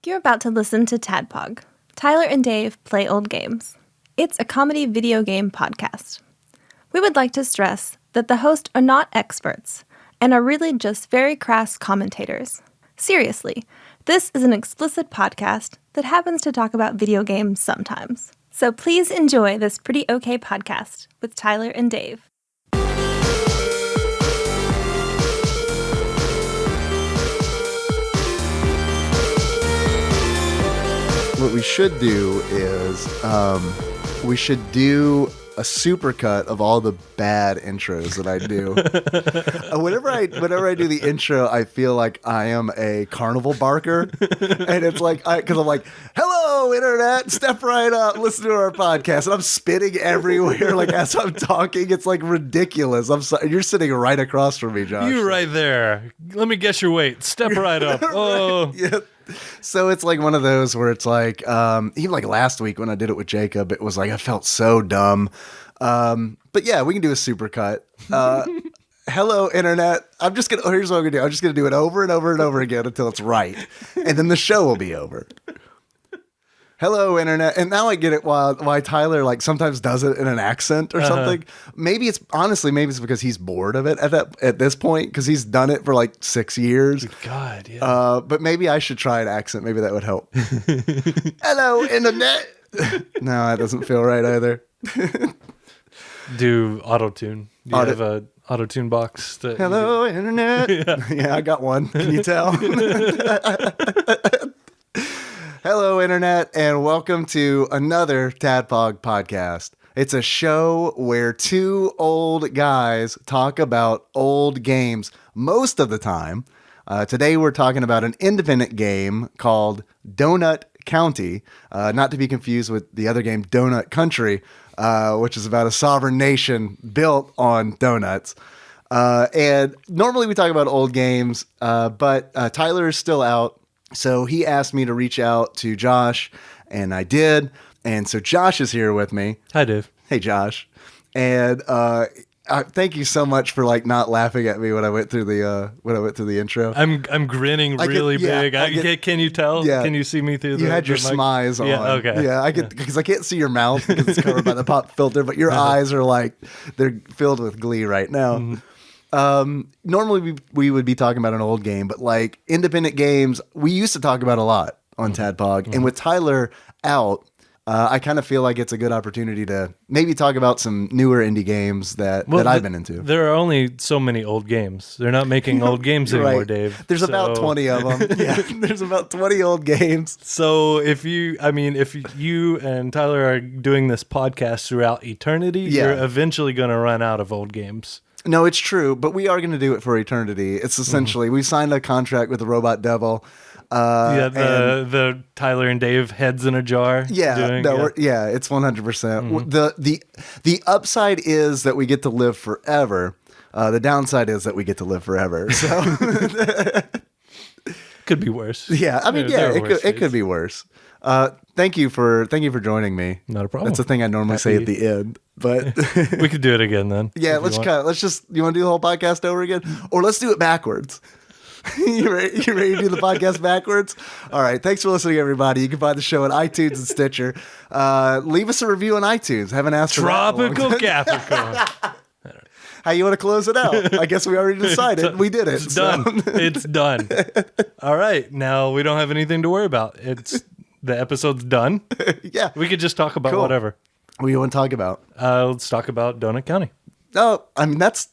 You're about to listen to TADPOG. Tyler and Dave play old games. It's a comedy video game podcast. We would like to stress that the hosts are not experts and are really just very crass commentators. Seriously, this is an explicit podcast that happens to talk about video games sometimes. So please enjoy this pretty okay podcast with Tyler and Dave. What we should do is we should do a supercut of all the bad intros that I do. Whenever I do the intro, I feel like I am a carnival barker, and it's like because I'm like, "Hello, internet, step right up, listen to our podcast," and I'm spitting everywhere like as I'm talking. It's like ridiculous. I'm sorry, you're sitting right across from me, Josh. You right there. Let me guess your weight. Step right up. Oh, yeah. So it's like one of those where it's like, even like last week when I did it with Jacob, it was like I felt so dumb. But yeah, we can do a supercut. Hello, internet. Here's what I'm gonna do. I'm just gonna do it over and over and over again until it's right, and then the show will be over. Hello, internet. And now I get it why Tyler like sometimes does it in an accent or something. Maybe it's because he's bored of it at this point because he's done it for like 6 years. God, yeah. But maybe I should try an accent. Maybe that would help. Hello, internet. No, that doesn't feel right either. Do auto-tune. Do you have a auto-tune box? Hello, internet. Yeah, I got one. Can you tell? Hello, internet, and welcome to another TADPOG podcast. It's a show where two old guys talk about old games most of the time. Today we're talking about an independent game called Donut County, not to be confused with the other game Donut Country, which is about a sovereign nation built on donuts. And normally we talk about old games, but Tyler is still out. So he asked me to reach out to Josh, and I did. And so Josh is here with me. Hi, Dave. Hey, Josh. And thank you so much for like not laughing at me when I went through the intro. I'm grinning really big. Can you tell? Yeah. Can you see me through the? You had your mic? smize on. Yeah. Okay. Yeah, because I can't see your mouth because it's covered by the pop filter, but your eyes are like they're filled with glee right now. Mm-hmm. Normally we would be talking about an old game, but like independent games, we used to talk about a lot on TADPOG. Mm-hmm. And with Tyler out, I kind of feel like it's a good opportunity to maybe talk about some newer indie games that I've been into. There are only so many old games. They're not making old games anymore, right. Dave. There's about 20 of them. Yeah, there's about 20 old games. So if you and Tyler are doing this podcast throughout eternity, you're eventually going to run out of old games. No, it's true, but we are going to do it for eternity. It's essentially, we signed a contract with the Robot Devil. The Tyler and Dave heads in a jar. Yeah, it's 100%. The upside is that we get to live forever. The downside is that we get to live forever. So could be worse. Yeah, I mean, it could be worse. Thank you for joining me. Not a problem. That's the thing I normally say at the end, but we could do it again then. Yeah, let's just. You want to do the whole podcast over again, or let's do it backwards? You ready to do the podcast backwards? All right. Thanks for listening, everybody. You can find the show on iTunes and Stitcher. Leave us a review on iTunes. Haven't asked for Tropical Capricorn. How you want to close it out? I guess we already decided. We did it. It's done. It's done. All right. Now we don't have anything to worry about. The episode's done. Yeah. We could just talk about whatever. What do you want to talk about? Let's talk about Donut County. Oh, I mean, that's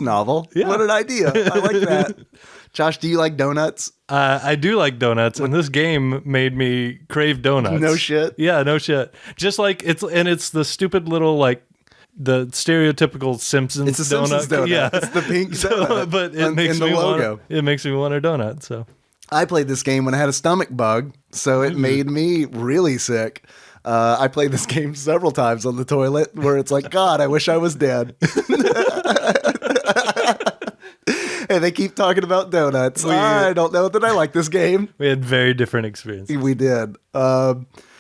novel. Yeah. What an idea. I like that. Josh, do you like donuts? I do like donuts, and this game made me crave donuts. No shit? Yeah, no shit. Just like it's the stupid little like the stereotypical Simpsons donut. It's a Simpsons donut. Yeah. It's the pink donut. But it makes me logo. It makes me want a donut. So I played this game when I had a stomach bug, so it made me really sick. I played this game several times on the toilet where it's like, God, I wish I was dead. And they keep talking about donuts. I don't know that I like this game. We had very different experiences. We did.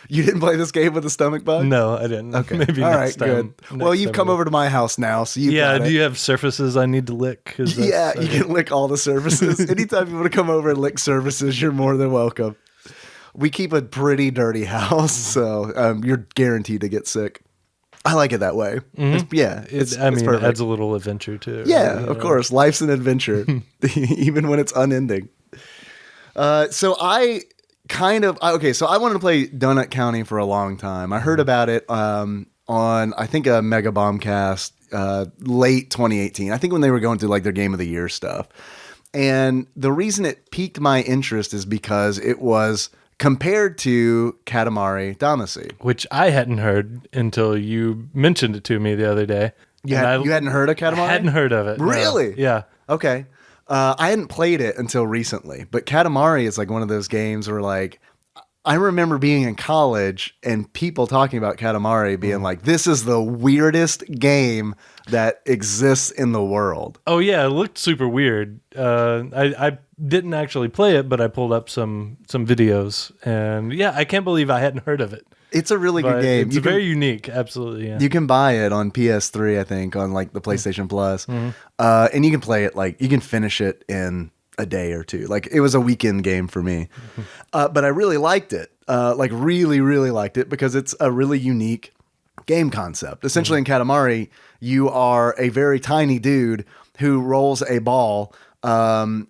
You didn't play this game with a stomach bug? No, I didn't. Okay. Maybe all next right, time. good. Well, you've come over to my house now, so you got it. Do you have surfaces I need to lick? Yeah, you can lick all the surfaces. Anytime you want to come over and lick surfaces, you're more than welcome. we keep a pretty dirty house, so you're guaranteed to get sick. I like it that way. It's it perfect. adds a little adventure to it. Yeah, right? of course. Life's an adventure, even when it's unending. So I wanted to play Donut County for a long time. I heard about it on, I think, a Mega Bombcast late 2018. I think when they were going through like their Game of the Year stuff. And the reason it piqued my interest is because it was compared to Katamari Damacy. Which I hadn't heard until you mentioned it to me the other day. You hadn't heard of Katamari? I hadn't heard of it. Really? No. Yeah. Okay. I hadn't played it until recently, but Katamari is like one of those games where like, I remember being in college and people talking about Katamari being like, this is the weirdest game that exists in the world. Oh yeah, it looked super weird. I didn't actually play it, but I pulled up some videos, and yeah, I can't believe I hadn't heard of it. It's a really good game. It's very unique, absolutely. Yeah. You can buy it on PS3, I think, on like the PlayStation Plus, and you can play it like you can finish it in a day or two. Like it was a weekend game for me, but I really liked it. Like really, really liked it because it's a really unique game concept. Essentially, in Katamari, you are a very tiny dude who rolls a ball, and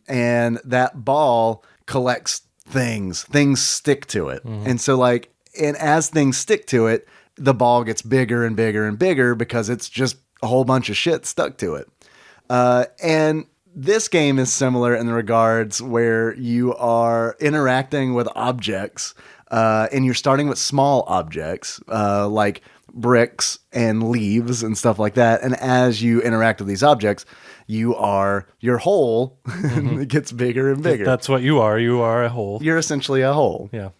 that ball collects things. Things stick to it, and so like. And as things stick to it, the ball gets bigger and bigger and bigger because it's just a whole bunch of shit stuck to it. And this game is similar in the regards where you are interacting with objects, and you're starting with small objects like bricks and leaves and stuff like that. And as you interact with these objects, your hole it gets bigger and bigger. That's what you are. You are a hole. You're essentially a hole. Yeah.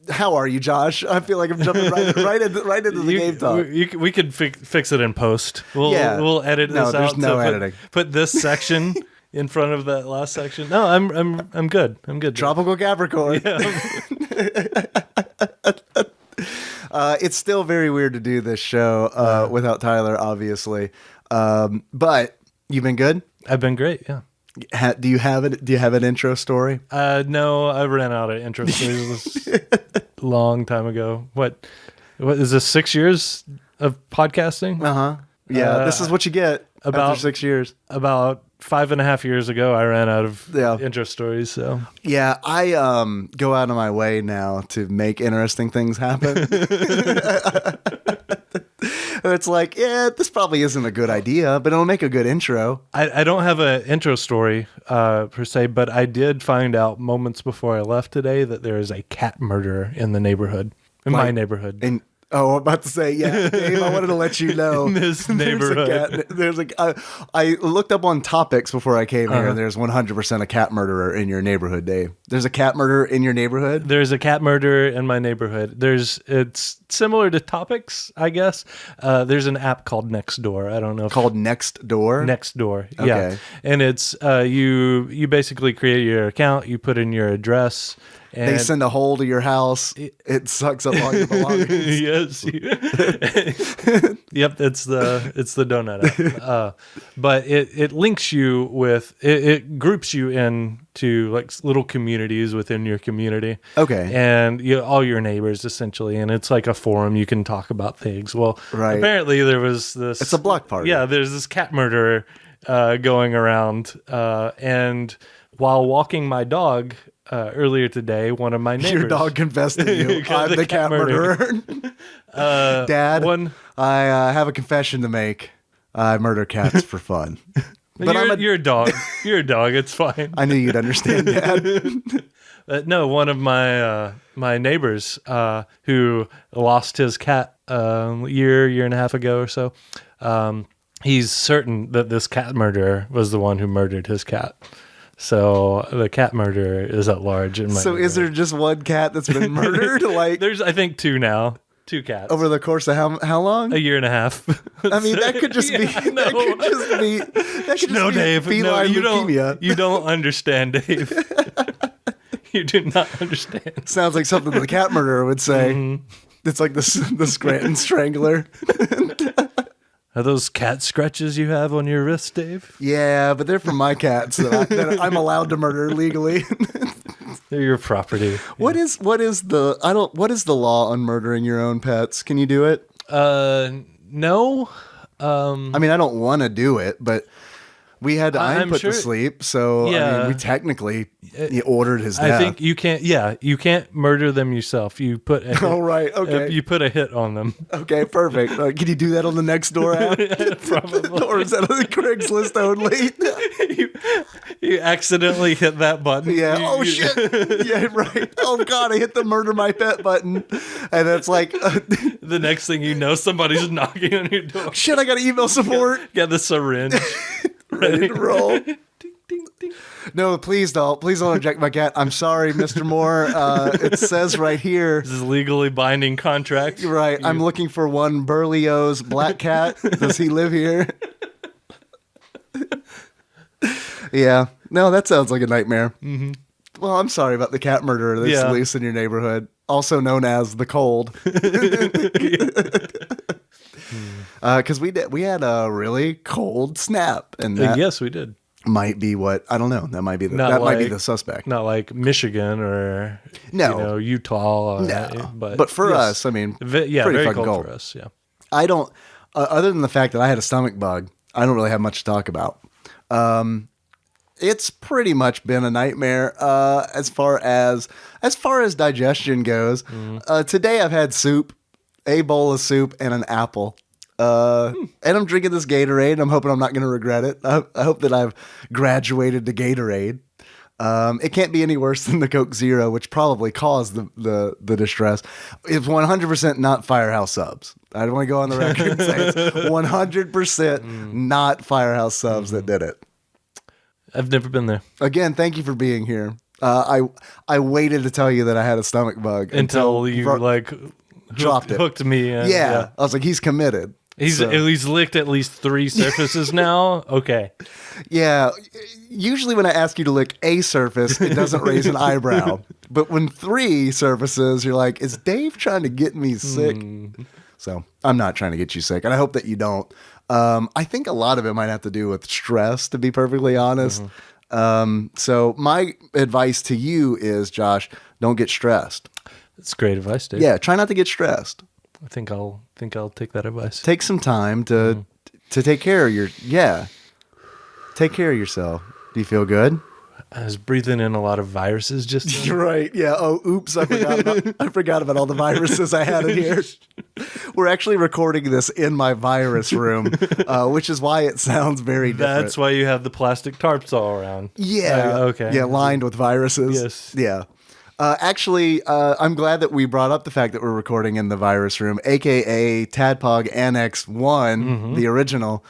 How are you, Josh? I feel like I'm jumping right into the game talk. We could fix it in post. We'll edit this out. There's no editing. Put this section in front of that last section. No, I'm good. I'm good. Tropical Capricorn. Yeah. It's still very weird to do this show without Tyler, obviously. But you've been good. I've been great. Yeah. Do you have it? Do you have an intro story? No, I ran out of intro stories a long time ago. What is this? 6 years of podcasting? Yeah, this is what you get after 6 years. About 5.5 years ago, I ran out of intro stories. So yeah, I go out of my way now to make interesting things happen. It's like, this probably isn't a good idea, but it'll make a good intro. I don't have an intro story per se, but I did find out moments before I left today that there is a cat murderer in the neighborhood, my neighborhood. I'm about to say, Dave, I wanted to let you know. In this neighborhood. I looked up on topics before I came here, and there's 100% a cat murderer in your neighborhood, Dave. There's a cat murderer in your neighborhood? There's a cat murderer in my neighborhood. It's similar to topics, I guess. There's an app called Nextdoor. I don't know. Called Nextdoor? Nextdoor, okay. Yeah. And it's, you basically create your account, you put in your address, and they send a hole to your house. It sucks up all your belongings. Yes. Yep, it's the donut app. But it links you with it groups you into like little communities within your community. Okay. And all your neighbors essentially, and it's like a forum you can talk about things. Well, apparently there was this. It's a block party. Yeah, there's this cat murderer going around, and while walking my dog. Earlier today, one of my neighbors. Your dog confessed to you. I'm the cat murderer. Dad, I have a confession to make. I murder cats for fun. But you're a dog. You're a dog. It's fine. I knew you'd understand, Dad. No, one of my neighbors who lost his cat year and a half ago or so, he's certain that this cat murderer was the one who murdered his cat. So the cat murderer is at large in my neighborhood. Is there just one cat that's been murdered? Like there's, I think, two now. 2 cats over the course of how long? A year and a half. I mean, that could just be. That could just be. That could just be Dave. Feline leukemia. You don't understand, Dave. You do not understand. Sounds like something the cat murderer would say. Mm-hmm. It's like the Scranton Strangler. Are those cat scratches you have on your wrist, Dave? Yeah, but they're from my cats that I'm allowed to murder legally. They're your property. What is the law on murdering your own pets? Can you do it? No. I mean, I don't want to do it, but we had I'm put sure- to sleep, so I Yeah. mean, we technically ordered his death. I think you can't. Yeah, you can't murder them yourself. You put. A hit, Oh, right. Okay. You put a hit on them. Okay, perfect. Can you do that on the next door app? Probably. Or is that on the Craigslist only? You accidentally hit that button. Yeah. You- Oh you- shit. Yeah. Right. Oh god, I hit the murder my pet button, and that's like, The next thing you know, somebody's knocking on your door. shit. I got to email support. Get the syringe. Ready to roll. Ding, ding, ding. No, please don't. Please don't inject my cat. I'm sorry, Mr. Moore. It says right here. This is legally binding contract. Right. I'm looking for one Berlioz black cat. Does he live here? Yeah. No, that sounds like a nightmare. Mm-hmm. Well, I'm sorry about the cat murderer that's loose in your neighborhood, also known as the Cold. Because we had a really cold snap, and that Yes, we did. might be what I don't know. That might be Not might be like- the suspect. Not like Michigan or No. Utah. No, but for yes. us, I mean, Pretty pretty very fucking cold cold. for us. Yeah. I don't. Other than the fact that I had a stomach bug, I don't really have much to talk about. It's pretty much been a nightmare as far as digestion goes. Today I've had soup, a bowl of soup, and an apple. And I'm drinking this Gatorade, and I'm hoping I'm not going to regret it. I hope that I've graduated to Gatorade. It can't be any worse than the Coke Zero, which probably caused the distress. It's 100% not Firehouse Subs. I don't want to go on the record and say it's 100% not Firehouse Subs that did it. I've never been there Again, thank you for being here. I waited to tell you that I had a stomach bug until you dropped it. hooked me. In. Yeah, I was like, he's committed. He's So- licked at least 3 surfaces now. Okay. Yeah, usually when I ask you to lick a surface, it doesn't raise an eyebrow. But when 3 surfaces, you're like, is Dave trying to get me sick? So I'm not trying to get you sick, and I hope that you don't. I think a lot of it might have to do with stress, to be perfectly honest. So my advice to you is, Josh, don't get stressed. That's great advice, Dave. Yeah, try not to get stressed. I think I'll take that advice. Take some time to take care of take care of yourself. Do you feel good? I was breathing in a lot in just then. You're right. Yeah. Oh, oops. I forgot about all the viruses I had in here. We're actually recording this in my virus room, which is why it sounds very different. That's why you have the plastic tarps all around. Yeah. Okay. Yeah, lined with viruses. Yes. Yeah. Actually, I'm glad that we brought up the fact that we're recording in the virus room, aka TADPOG Annex 1, the original,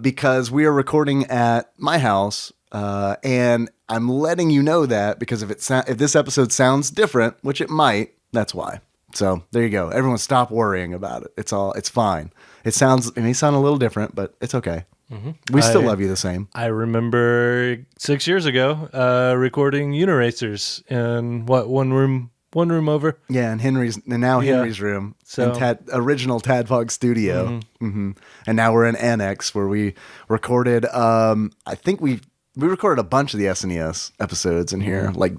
because we are recording at my house. And I'm letting you know that because if this episode sounds different, which it might, that's why. So there you go. Everyone stop worrying about it. It's fine. It may sound a little different, but it's okay. We still love you the same. I remember 6 years ago recording Uniracers in one room over. Yeah, in Henry's room, So- in original Tadpog studio. And now we're in Annex where we recorded, I think we recorded a bunch of the SNES episodes in here, like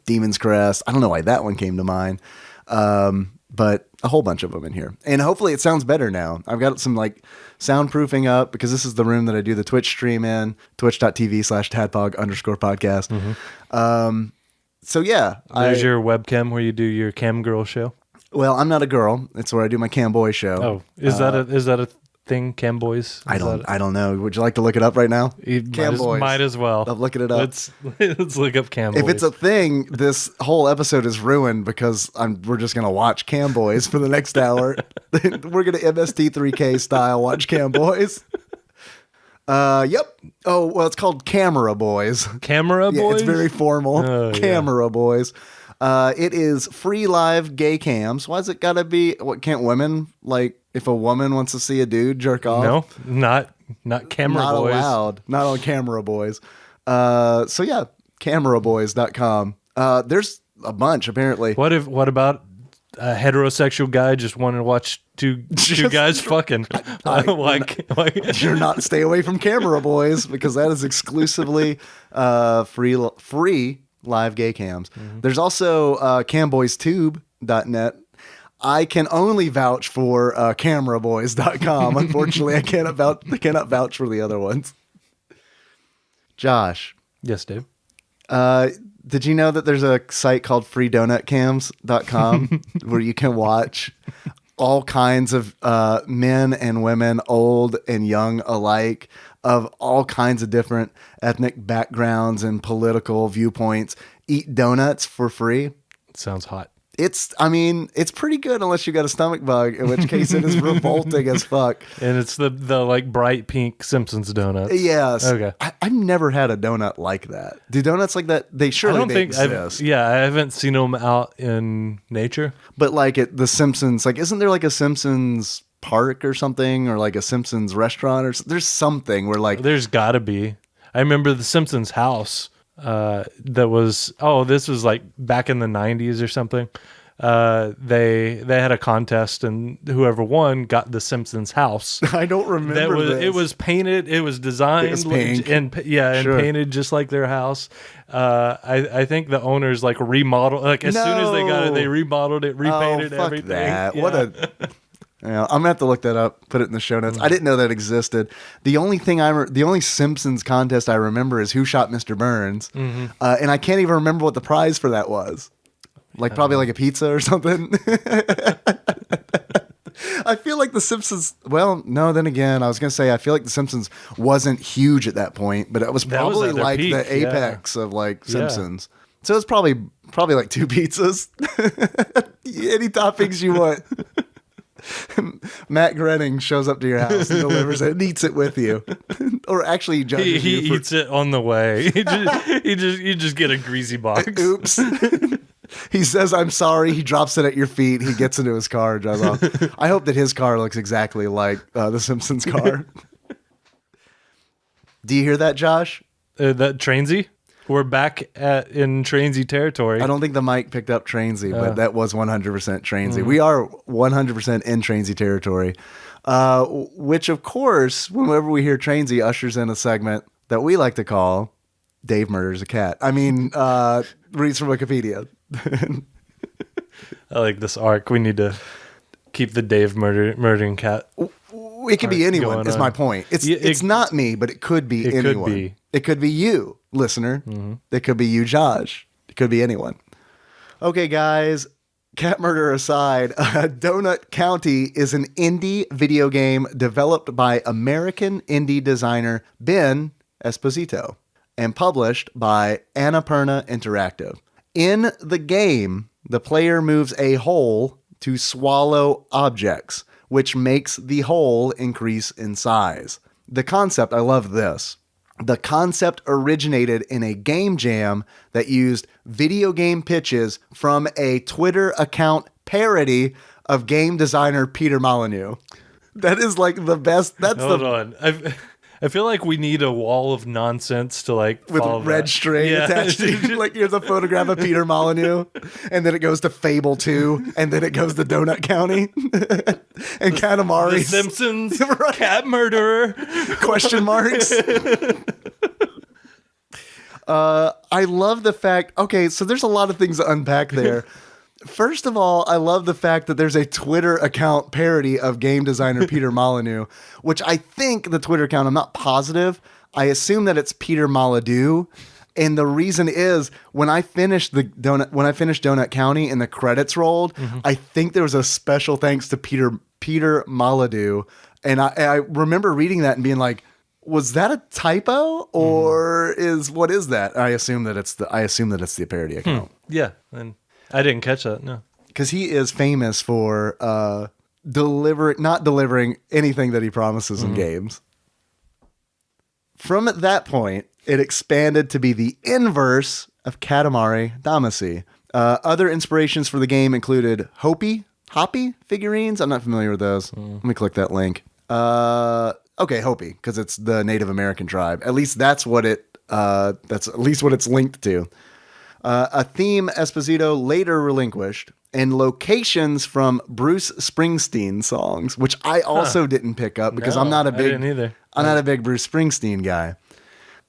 Demon's Crest. I don't know why that one came to mind. But a whole bunch of them in here. And hopefully it sounds better now. I've got some like soundproofing up because this is the room that I do the Twitch stream in, twitch.tv/tadpog_podcast. So yeah. There's your webcam where you do your cam girl show. Well, I'm not a girl. It's where I do my cam boy show. Oh, is that a thing, cam boys? I don't know. Would you like to look it up right now? Cam boys. Might as well. I'm looking it up. Let's look up cam boys. If it's a thing, this whole episode is ruined because we're just gonna watch Cam Boys for the next hour. We're gonna MST3K style watch Cam Boys. Yep. Oh well, it's called Camera Boys. Camera Yeah, boys. it's very formal. Oh, yeah. Camera Boys. It is free live gay cams. Why's it gotta be? What can't women like? If a woman wants to see a dude jerk off? No, not camera Not boys. allowed. Not on Camera Boys. So yeah, cameraboys.com. There's a bunch apparently. What about a heterosexual guy just wanting to watch two guys fucking? You're not stay away from Camera Boys because that is exclusively free live gay cams. There's also camboystube.net. I can only vouch for cameraboys.com. Unfortunately, I cannot vouch for the other ones. Josh. Yes, Dave. Did you know that there's a site called freedonutcams.com where you can watch all kinds of men and women, old and young alike, of all kinds of different ethnic backgrounds and political viewpoints, eat donuts for free? Sounds hot. It's pretty good unless you got a stomach bug, in which case it is revolting as fuck. And it's the like bright pink Simpsons donuts. Yes. Okay. I've never had a donut like that. Do donuts like that? They exist. I haven't seen them out in nature. But like the Simpsons, like isn't there like a Simpsons park or something, or like a Simpsons restaurant, or there's something where like there's got to be. I remember the Simpsons house. This was like back in the 90s or something. They had a contest, and whoever won got the Simpsons house. I don't remember this. It was painted. It was designed. It was pink. and painted just like their house. I think the owners like remodeled. Like as soon as they got it, they remodeled it, repainted fuck everything. That. Yeah. What a. Yeah, I'm gonna have to look that up. Put it in the show notes. I didn't know that existed. The only Simpsons contest I remember is Who Shot Mr. Burns, and I can't even remember what the prize for that was. Like probably like a pizza or something. I feel like the Simpsons. Well, no. Then again, I was gonna say I feel like the Simpsons wasn't huge at that point, but it was probably like peak, the apex of like Simpsons. So it's probably like 2 pizzas. Any toppings you want. Matt Groening shows up to your house and delivers it and eats it with you. Or actually judges he you for... eats it on the way. You just get a greasy box. Oops. He says, I'm sorry. He drops it at your feet. He gets into his car and drives off. I hope that his car looks exactly like the Simpsons car. Do you hear that, Josh? That Trainsy? We're back in Trainsy territory. I don't think the mic picked up Trainsy, but that was 100% Trainsy. We are 100% in Trainsy territory, which, of course, whenever we hear Trainsy, ushers in a segment that we like to call Dave Murders a Cat. I mean, reads from Wikipedia. I like this arc. We need to keep the Dave murdering cat. It could be anyone, is my point. It's not me, but it could be anyone. It could be you, listener. It could be you, Josh. It could be anyone. Okay, guys, cat murder aside, Donut County is an indie video game developed by American indie designer Ben Esposito and published by Annapurna Interactive. In the game, the player moves a hole to swallow objects, which makes the hole increase in size. The concept, I love this. The concept originated in a game jam that used video game pitches from a Twitter account parody of game designer Peter Molyneux. That is like the best. Hold on. I feel like we need a wall of nonsense to like with red string attached to like here's a photograph of Peter Molyneux, and then it goes to Fable 2, and then it goes to Donut County and Katamari. The Simpsons cat murderer question marks. I love the fact. Okay, so there's a lot of things to unpack there. First of all, I love the fact that there's a Twitter account parody of game designer Peter Molyneux, which I think the Twitter account, I'm not positive. I assume that it's Peter Molyneux. And the reason is when I finished Donut County and the credits rolled, I think there was a special thanks to Peter Molyneux. And I remember reading that and being like, was that a typo or what is that? I assume that it's the parody account. Yeah. And I didn't catch that, no. Because he is famous for not delivering anything that he promises in games. From that point, it expanded to be the inverse of Katamari Damacy. Other inspirations for the game included Hoppy figurines. I'm not familiar with those. Let me click that link. Okay, Hopi, because it's the Native American tribe. At least that's what that's at least what it's linked to. A theme Esposito later relinquished, and locations from Bruce Springsteen songs, which I also didn't pick up because I'm not a big Bruce Springsteen guy.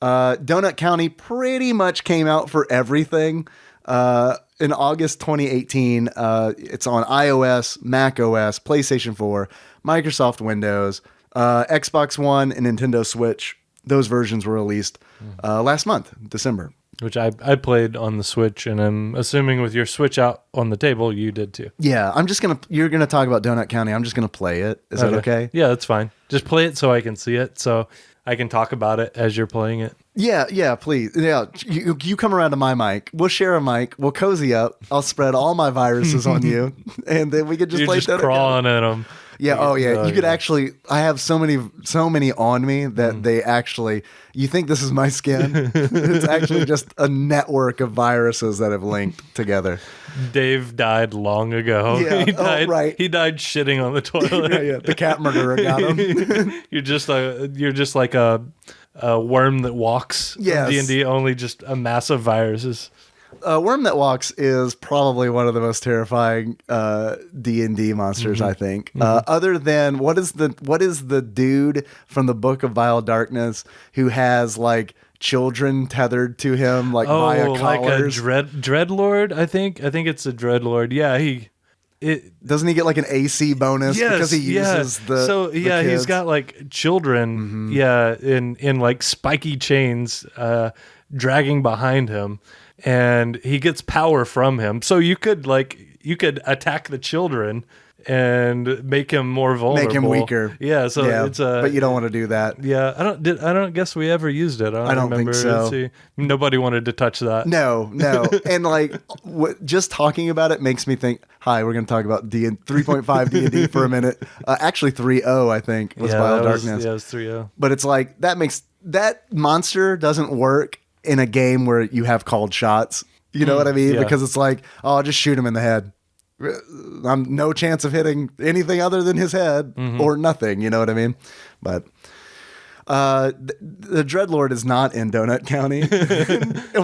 Donut County pretty much came out for everything. In August 2018, it's on iOS, Mac OS, PlayStation 4, Microsoft Windows, Xbox One, and Nintendo Switch. Those versions were released last month, December. Which I played on the Switch, and I'm assuming with your Switch out on the table, you did too. Yeah, you're gonna talk about Donut County. I'm just gonna play it. Is that okay? Yeah, that's fine. Just play it so I can see it, so I can talk about it as you're playing it. Yeah, please. Yeah, you come around to my mic. We'll share a mic. We'll cozy up. I'll spread all my viruses on you, and then we could just You're play just Donut crawling at them. Yeah. Oh, yeah. You could actually. I have so many on me that they actually. You think this is my skin? It's actually just a network of viruses that have linked together. Dave died long ago. Yeah. He died, right. He died shitting on the toilet. Yeah. The cat murderer got him. You're just like a worm that walks. Yes. D&D, only just a mass of viruses. Worm that walks is probably one of the most terrifying D&D monsters, I think. Other than what is the dude from the Book of Vile Darkness who has like children tethered to him like via collars? Like a dreadlord, I think. I think it's a dreadlord. Yeah, Doesn't he get like an AC bonus because he uses the so the yeah, kids? he's got like children in like spiky chains dragging behind him, and he gets power from him. So you could attack the children and make him more vulnerable, Make him weaker. Yeah, so it's but you don't want to do that. Yeah, I don't guess we ever used it. I don't think remember. so. Let's see. Nobody wanted to touch that. No. And like just talking about it makes me think, hi, we're going to talk about 3.5 D&D for a minute. Actually 3.0 I think was Vile Darkness. Yeah, it was 3.0. But it's like that monster doesn't work in a game where you have called shots. You know what I mean? Yeah. Because it's like, oh, I'll just shoot him in the head. I'm no chance of hitting anything other than his head or nothing. You know what I mean? But the Dreadlord is not in Donut County,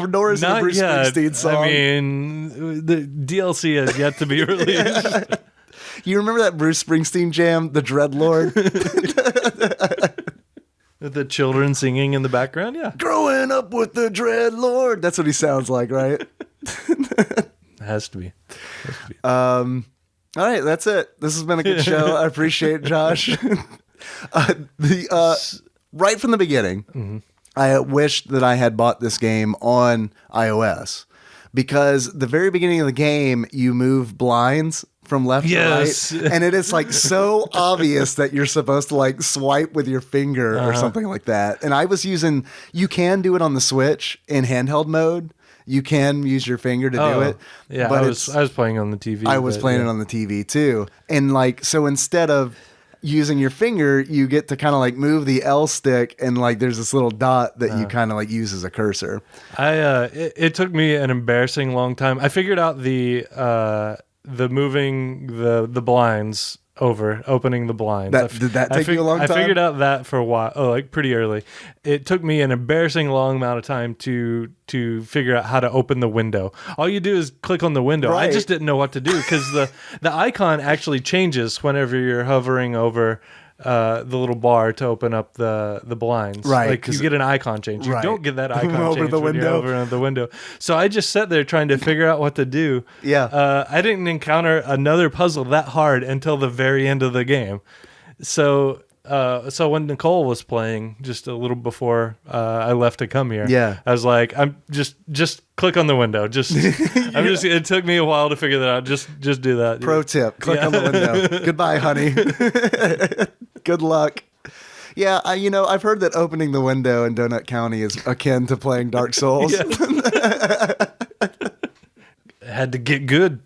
nor is it a Bruce Springsteen song. I mean, the DLC has yet to be released. You remember that Bruce Springsteen jam, The Dreadlord? The children singing in the background, yeah. Growing up with the Dreadlord. That's what he sounds like, right? It has to be. All right, that's it. This has been a good show. I appreciate it, Josh. Right from the beginning, I wished that I had bought this game on iOS because the very beginning of the game, you move blinds from left to right, and it is like so obvious that you're supposed to like swipe with your finger or something like that. And I was you can do it on the Switch in handheld mode. You can use your finger to do it. Yeah, but I was playing on the TV. I was playing it on the TV too. And like, so instead of using your finger, you get to kind of like move the L stick and like there's this little dot that you kind of like use as a cursor. It took me an embarrassing long time. I figured out the moving the blinds over, opening the blinds. Did that take you a long time? I figured out that for a while. Oh, like pretty early. It took me an embarrassing long amount of time to figure out how to open the window. All you do is click on the window. Right. I just didn't know what to do because the icon actually changes whenever you're hovering over the little bar to open up the blinds. Right. Like you get an icon change. You Right. don't get that icon Over change the when you're window. over the window. So I just sat there trying to figure out what to do. Yeah. I didn't encounter another puzzle that hard until the very end of the game. So when Nicole was playing just a little before I left to come here, Yeah. I was like, I'm just click on the window. It took me a while to figure that out. Just do that. Pro tip, click on the window. Goodbye, honey. Good luck. Yeah, I've heard that opening the window in Donut County is akin to playing Dark Souls. Had to get good.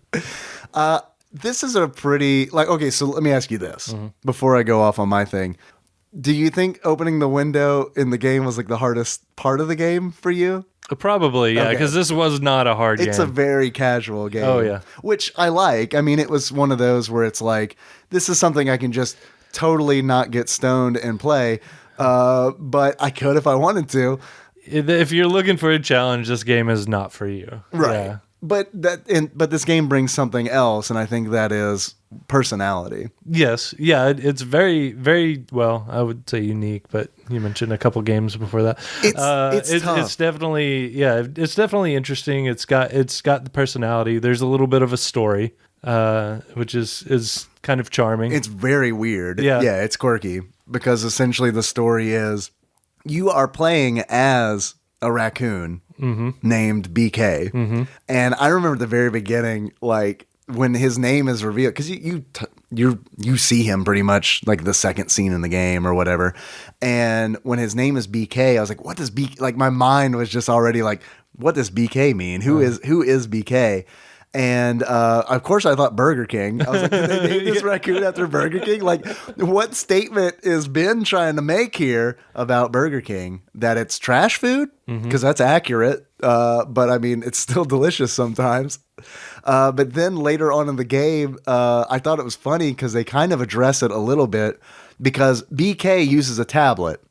This is a pretty, okay, so let me ask you this before I go off on my thing. Do you think opening the window in the game was like the hardest part of the game for you? Probably, yeah, because this was not a hard game. It's a very casual game. Oh, yeah. Which I like. I mean, it was one of those where it's like, this is something I can just totally not get stoned and play, but I could if I wanted to. If you're looking for a challenge, this game is not for you. Right. Yeah. but this game brings something else, and I think that is personality. Yes, yeah, it's very, very well. I would say unique, but you mentioned a couple games before that. It's tough. It's definitely it's definitely interesting. It's got the personality. There's a little bit of a story, which is kind of charming. It's very weird. Yeah. Yeah, it's quirky because essentially the story is you are playing as a raccoon named BK. And I remember at the very beginning, like when his name is revealed, because you see him pretty much like the second scene in the game or whatever. And when his name is BK, I was like, what does BK, like my mind was just already like, what does BK mean? Who is BK? And of course, I thought Burger King. I was like, did they name this raccoon after Burger King? Like, what statement is Ben trying to make here about Burger King? That it's trash food? Because that's accurate. But I mean, it's still delicious sometimes. But then later on in the game, I thought it was funny because they kind of address it a little bit because BK uses a tablet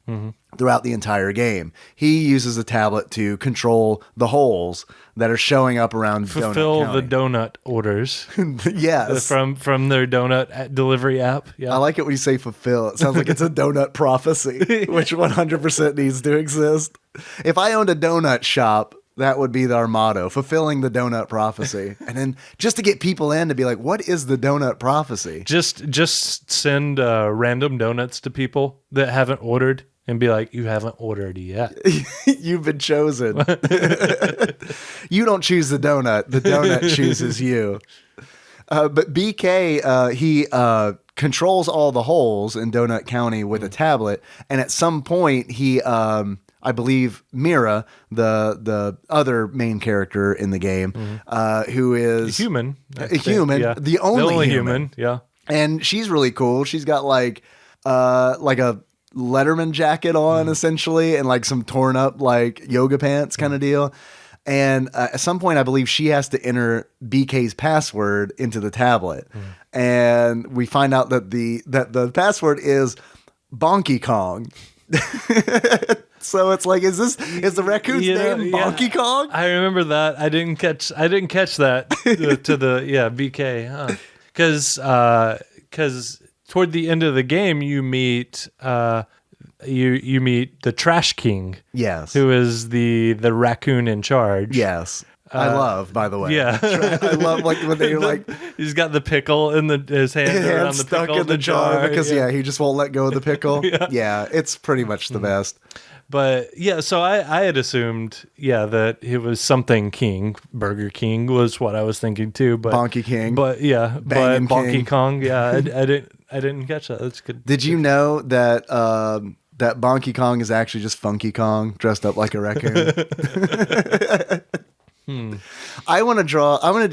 throughout the entire game. He uses a tablet to control the holes that are showing up around Fulfill Donut the County. donut orders. Yes. From their donut delivery app. Yeah. I like it when you say fulfill. It sounds like it's a donut prophecy, which 100% needs to exist. If I owned a donut shop, that would be our motto, fulfilling the donut prophecy. And then just to get people in to be like, what is the donut prophecy? Just send random donuts to people that haven't ordered and be like, you haven't ordered yet. You've been chosen. You don't choose the donut chooses you. But BK, he controls all the holes in Donut County with a tablet. And at some point, he... I believe Mira, the other main character in the game, who is A human, yeah. the only human. Yeah, and she's really cool. She's got like a Letterman jacket on essentially, and like some torn up like yoga pants kind of deal. And at some point, I believe she has to enter BK's password into the tablet, and we find out that the password is Bonky Kong. So it's like, is the raccoon's name Bonky Kong? I remember that. I didn't catch that to the BK, because toward the end of the game you meet you meet the Trash King. Yes, who is the raccoon in charge. Yes. I love, by the way. Yeah. I love like when they're like... He's got the pickle in his hand around the stuck pickle in the jar because, he just won't let go of the pickle. Yeah. It's pretty much the best. But, so I had assumed, that it was something King. Burger King was what I was thinking, too. But Bonky King. But, Bangin' Bonky King. Kong, I didn't catch that. That's good. Did you know that that Bonky Kong is actually just Funky Kong dressed up like a raccoon?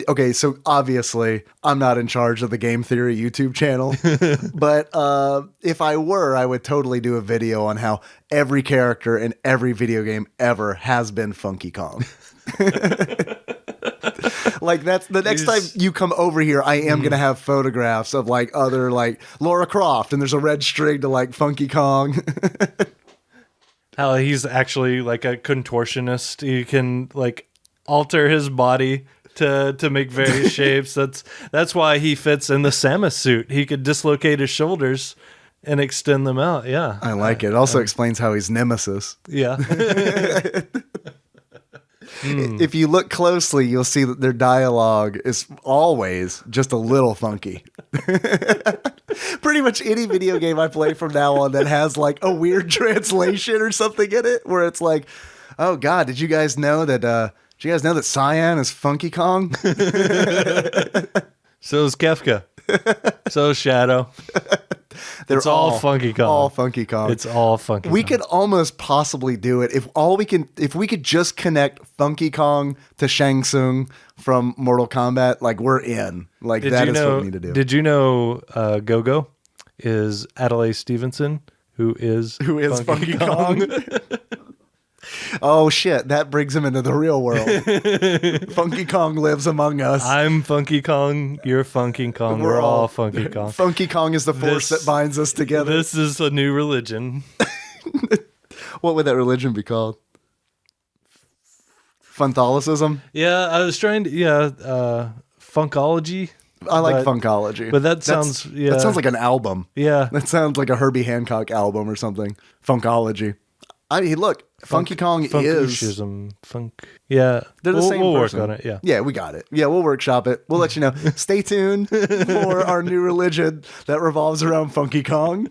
Okay, so obviously I'm not in charge of the Game Theory YouTube channel, but if I were, I would totally do a video on how every character in every video game ever has been Funky Kong. Like that's the next time you come over here, I am going to have photographs of like other like Laura Croft and there's a red string to like Funky Kong. How he's actually like a contortionist. He can like alter his body to make various shapes. That's why he fits in the Samus suit. He could dislocate his shoulders and extend them out. Yeah. I like it. It also explains how he's Nemesis. Yeah. If you look closely, you'll see that their dialogue is always just a little funky. Pretty much any video game I play from now on that has like a weird translation or something in it where it's like, oh God, did you guys know that Cyan is Funky Kong? So is Kefka. So is Shadow. They're It's all Funky Kong. All Funky Kong. It's all Funky We Kong. could almost possibly do it if we could just connect Funky Kong to Shang Tsung from Mortal Kombat. Like we're in. Like that is what we need to do. Did you know Go-Go is Adelaide Stevenson, who is Funky Kong? Oh shit, that brings him into the real world. Funky Kong lives among us. I'm Funky Kong, you're Funky Kong, we're all Funky Kong. Funky Kong is the force that binds us together. This is a new religion. What would that religion be called? Funtholicism. Yeah, I was trying to. Yeah, funkology. I like But- Funkology. but that sounds- yeah. That sounds like an album. Yeah, That sounds like a Herbie Hancock album or something. Funkology. Look, Funky Kong is... Funkishism, funk. Yeah, They're the same We'll person. work on it. Yeah. Yeah, we got it. Yeah, we'll workshop it. We'll let you know. Stay tuned for our new religion that revolves around Funky Kong.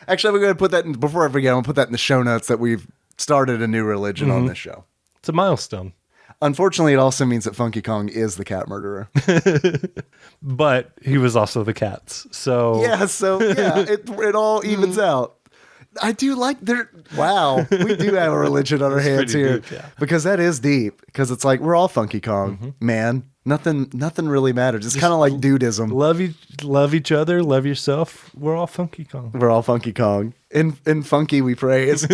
Actually, I'm going to put that in, before I forget, I'm going to put that in the show notes that we've started a new religion on this show. It's a milestone. Unfortunately, it also means that Funky Kong is the cat murderer. But he was also the cat's. So Yeah, so yeah, it all evens out. I do like wow, we do have a religion on our hands pretty here. deep, yeah. Because that is deep. Because it's like we're all Funky Kong, man. Nothing really matters. It's kind of like dudism. love each other, love yourself. We're all Funky Kong. We're all Funky Kong. In Funky we praise.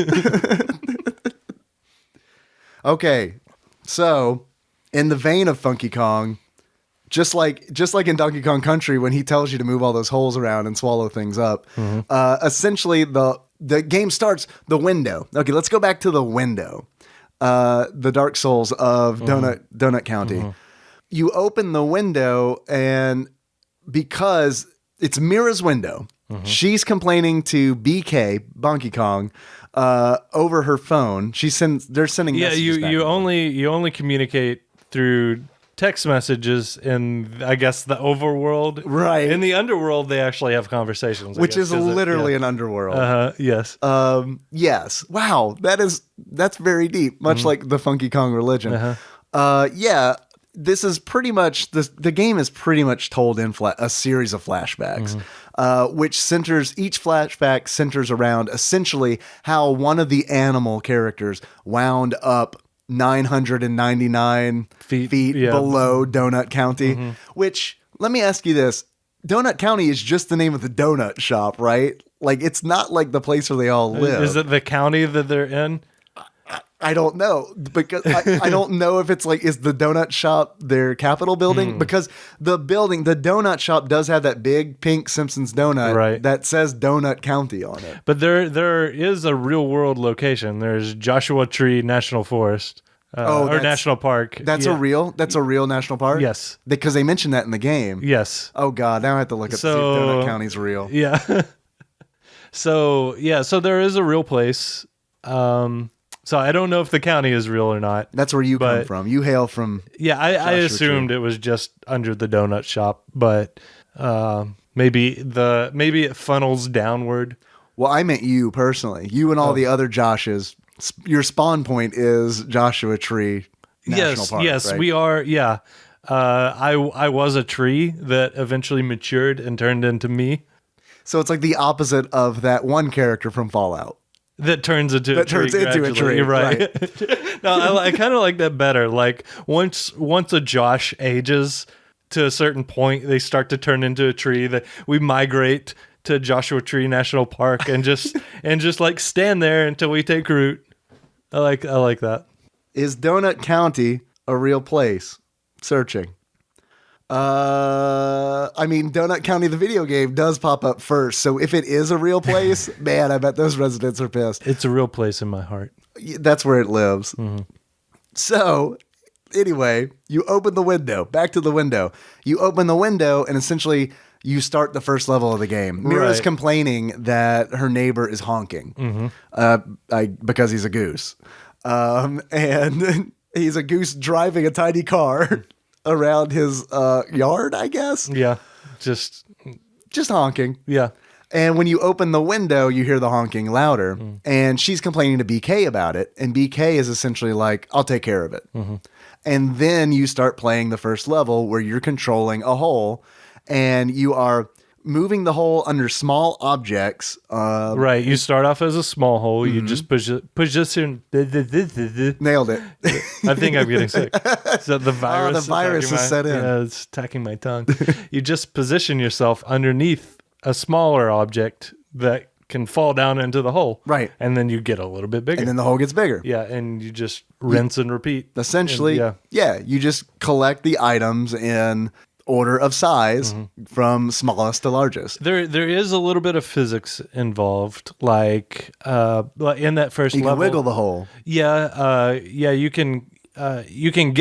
Okay. So, in the vein of Funky Kong, just like in Donkey Kong Country, when he tells you to move all those holes around and swallow things up, essentially the game starts the window. Okay, let's go back to the window. The Dark Souls of Donut County. You open the window, and because it's Mira's window, she's complaining to BK, Bonky Kong, over her phone. They're sending Yeah, messages back and forth. you only communicate through text messages in, I guess, the overworld. Right. In the underworld, they actually have conversations, I which guess, is 'cause literally an underworld. yes. Yes. Wow. That's very deep, much like the Funky Kong religion. Yeah. This is pretty much the game is pretty much told in a series of flashbacks, which each flashback centers around essentially how one of the animal characters wound up 999 feet yeah. below Donut County. Which, let me ask you this: Donut County is just the name of the donut shop, right? Like, it's not like the place where they all live. Is it the county that they're in? I don't know, because I don't know if it's like, is the donut shop their Capitol building? Because the donut shop does have that big pink Simpsons donut Right. that says Donut County on it. But there is a real world location. There's Joshua Tree National Forest, or National Park. That's Yeah. a real national park? Yes. Because they mentioned that in the game. Yes. Oh God, now I have to look up to see if So- Donut County's real. Yeah. So there is a real place. So I don't know if the county is real or not. That's where you come But- from. You hail from... Yeah, I Joshua assumed it was just under the donut shop, but maybe it funnels downward. Well, I meant you personally. You and all the other Joshes. Your spawn point is Joshua Tree National Park, yes, right? we are. Yeah, I was a tree that eventually matured and turned into me. So it's like the opposite of that one character from Fallout. That turns into a tree. turns into a gradually, tree, right? No, I kind of like that better. Like once a Josh ages to a certain point, they start to turn into a tree. That we migrate to Joshua Tree National Park and just like stand there until we take root. I like that. Is Donut County a real place? Searching. I mean, Donut County, the video game, does pop up first. So if it is a real place, man, I bet those residents are pissed. It's a real place in my heart. That's where it lives. So anyway, you open the window. Back to the window. You open the window, and essentially you start the first level of the game. Mira's Right. complaining that her neighbor is honking because he's a goose. And he's a goose driving a tiny car around his yard, I guess. Yeah, just Honking. yeah. And when you open the window, you hear the honking louder. And she's complaining to BK about it. And BK is essentially like, I'll take care of it. And then you start playing the first level where you're controlling a hole and you are moving the hole under small objects. Right. You start off as a small hole. You just push this in. Nailed it. I think I'm getting sick. So the virus. the virus attacking is set in. Yeah, it's attacking my tongue. You just position yourself underneath a smaller object that can fall down into the hole. Right. And then you get a little bit bigger. And then the hole gets bigger. yeah, and you just rinse and repeat. Essentially, And, you just collect the items in order of size from smallest to largest. There is a little bit of physics involved, like in that first You level. can wiggle the hole. Yeah, you can you can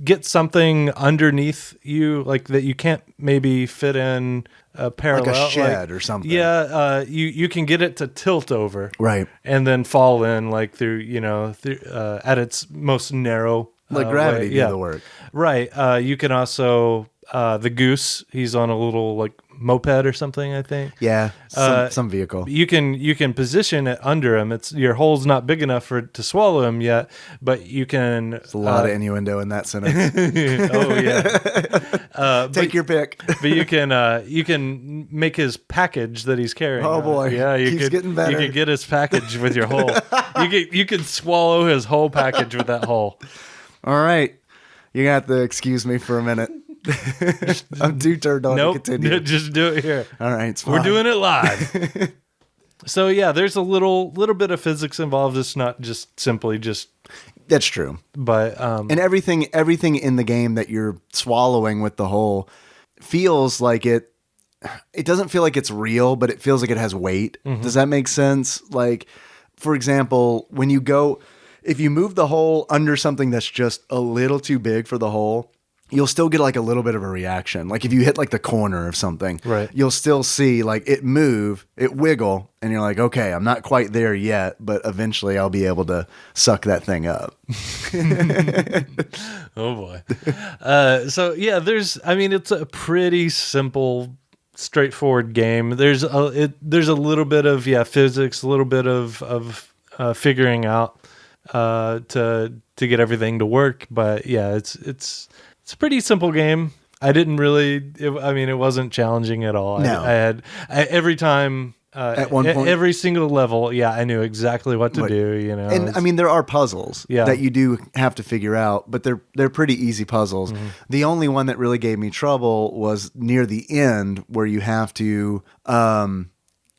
get something underneath you, like that you can't maybe fit in parallel, like a shed or something. Yeah, you can get it to tilt over, Right. and then fall in like through at its most narrow. Let gravity way. do the work. Right. You can also the goose. He's on a little like moped or something, I think. Yeah, some vehicle. You can position it under him. It's your hole's not big enough for it to swallow him yet, but you can. There's a lot of innuendo in that sentence. Oh yeah. Take your pick. But you can make his package that he's carrying. Oh boy, yeah, keeps getting better. You could get his package with your hole. You could swallow his whole package with that hole. All right, you got to excuse me for a minute. I'm too turned on to continue. Just do it here. All right, it's fine. We're doing it live. So yeah, there's a little bit of physics involved. It's not just simply just. That's true. But and everything in the game that you're swallowing with the hole feels like it doesn't feel like it's real, but it feels like it has weight. Mm-hmm. Does that make sense? Like, for example, if you move the hole under something that's just a little too big for the hole, you'll still get like a little bit of a reaction. Like if you hit like the corner of something, right, you'll still see like it move, it wiggle, and you're like, okay, I'm not quite there yet, but eventually I'll be able to suck that thing up. Oh boy. So yeah, it's a pretty simple, straightforward game. There's a little bit of physics, a little bit of figuring out to get everything to work, but yeah, it's a pretty simple game. I didn't really. It wasn't challenging at all. No. I had every time. At one point, every single level, I knew exactly what to do. And there are puzzles that you do have to figure out, but they're pretty easy puzzles. Mm-hmm. The only one that really gave me trouble was near the end, where you have to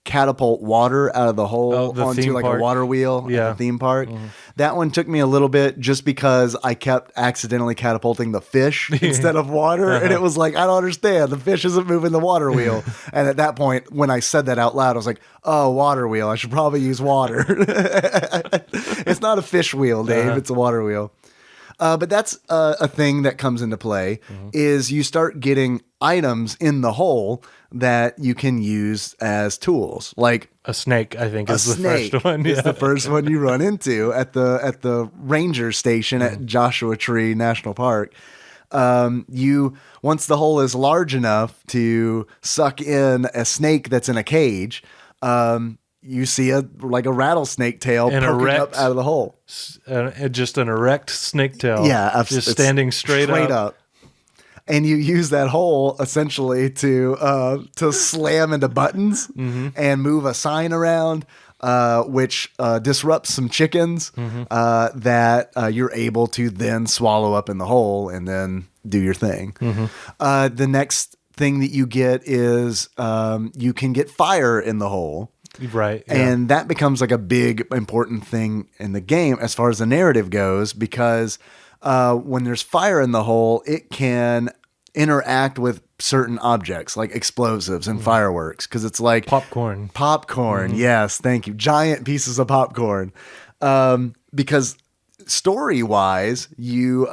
catapult water out of the hole onto like a water wheel at the theme park. Mm-hmm. That one took me a little bit just because I kept accidentally catapulting the fish instead of water. And it was like, I don't understand. The fish isn't moving the water wheel. And at that point, when I said that out loud, I was like, oh, water wheel. I should probably use water. It's not a fish wheel, Dave. It's a water wheel. But that's a thing that comes into play is you start getting items in the hole that you can use as tools. Like a snake, I think, is the first one. Is the first one you run into at the ranger station at Joshua Tree National Park. Once the hole is large enough to suck in a snake that's in a cage, you see a rattlesnake tail poking up out of the hole. Just an erect snake tail. Yeah. Just standing straight up. And you use that hole essentially to slam into buttons and move a sign around, which disrupts some chickens that you're able to then swallow up in the hole and then do your thing. Mm-hmm. The next thing that you get is you can get fire in the hole. Right. Yeah. And that becomes like a big important thing in the game as far as the narrative goes, because when there's fire in the hole, it can interact with certain objects like explosives and fireworks, because it's like popcorn. Yes, thank you. Giant pieces of popcorn. Because story wise, you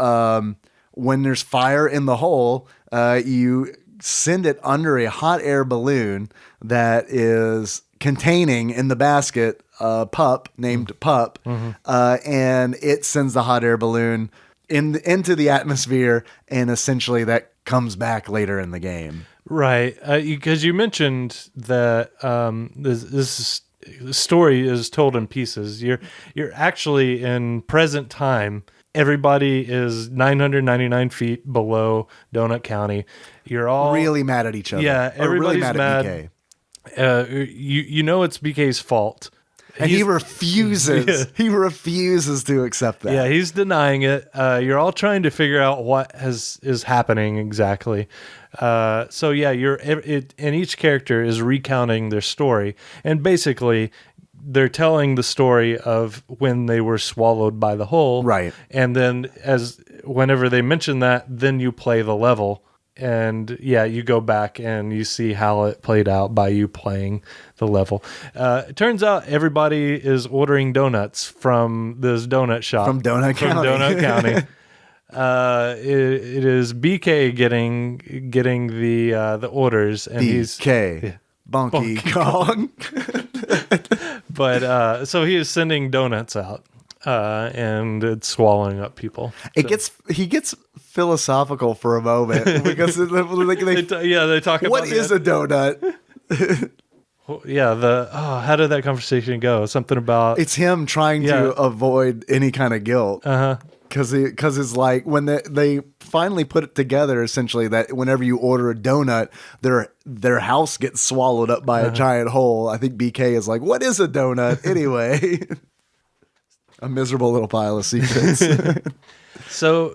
when there's fire in the hole, you send it under a hot air balloon that is containing in the basket a pup named Pup, and it sends the hot air balloon into the atmosphere, and essentially that comes back later in the game. Right, because you mentioned that this story is told in pieces. You're actually in present time. Everybody is 999 feet below Donut County. You're all really mad at each other. Yeah, everybody's really mad at BK. You know it's BK's fault. And he refuses. Yeah. He refuses to accept that. Yeah, he's denying it. You're all trying to figure out what is happening exactly. So yeah, and each character is recounting their story, and basically they're telling the story of when they were swallowed by the hole. Right. And then whenever they mention that, then you play the level. And yeah, you go back and you see how it played out by you playing the level. It turns out everybody is ordering donuts from this donut shop. From Donut County. It is BK getting the orders, and he's BK. Bonky Kong. but so he is sending donuts out, and it's swallowing up people. He gets philosophical for a moment because they talk about what is a donut? How did that conversation go? Something about It's him trying to avoid any kind of guilt. Because it's like when they finally put it together, essentially, that whenever you order a donut, their house gets swallowed up by a giant hole. I think BK is like, what is a donut anyway? A miserable little pile of secrets. So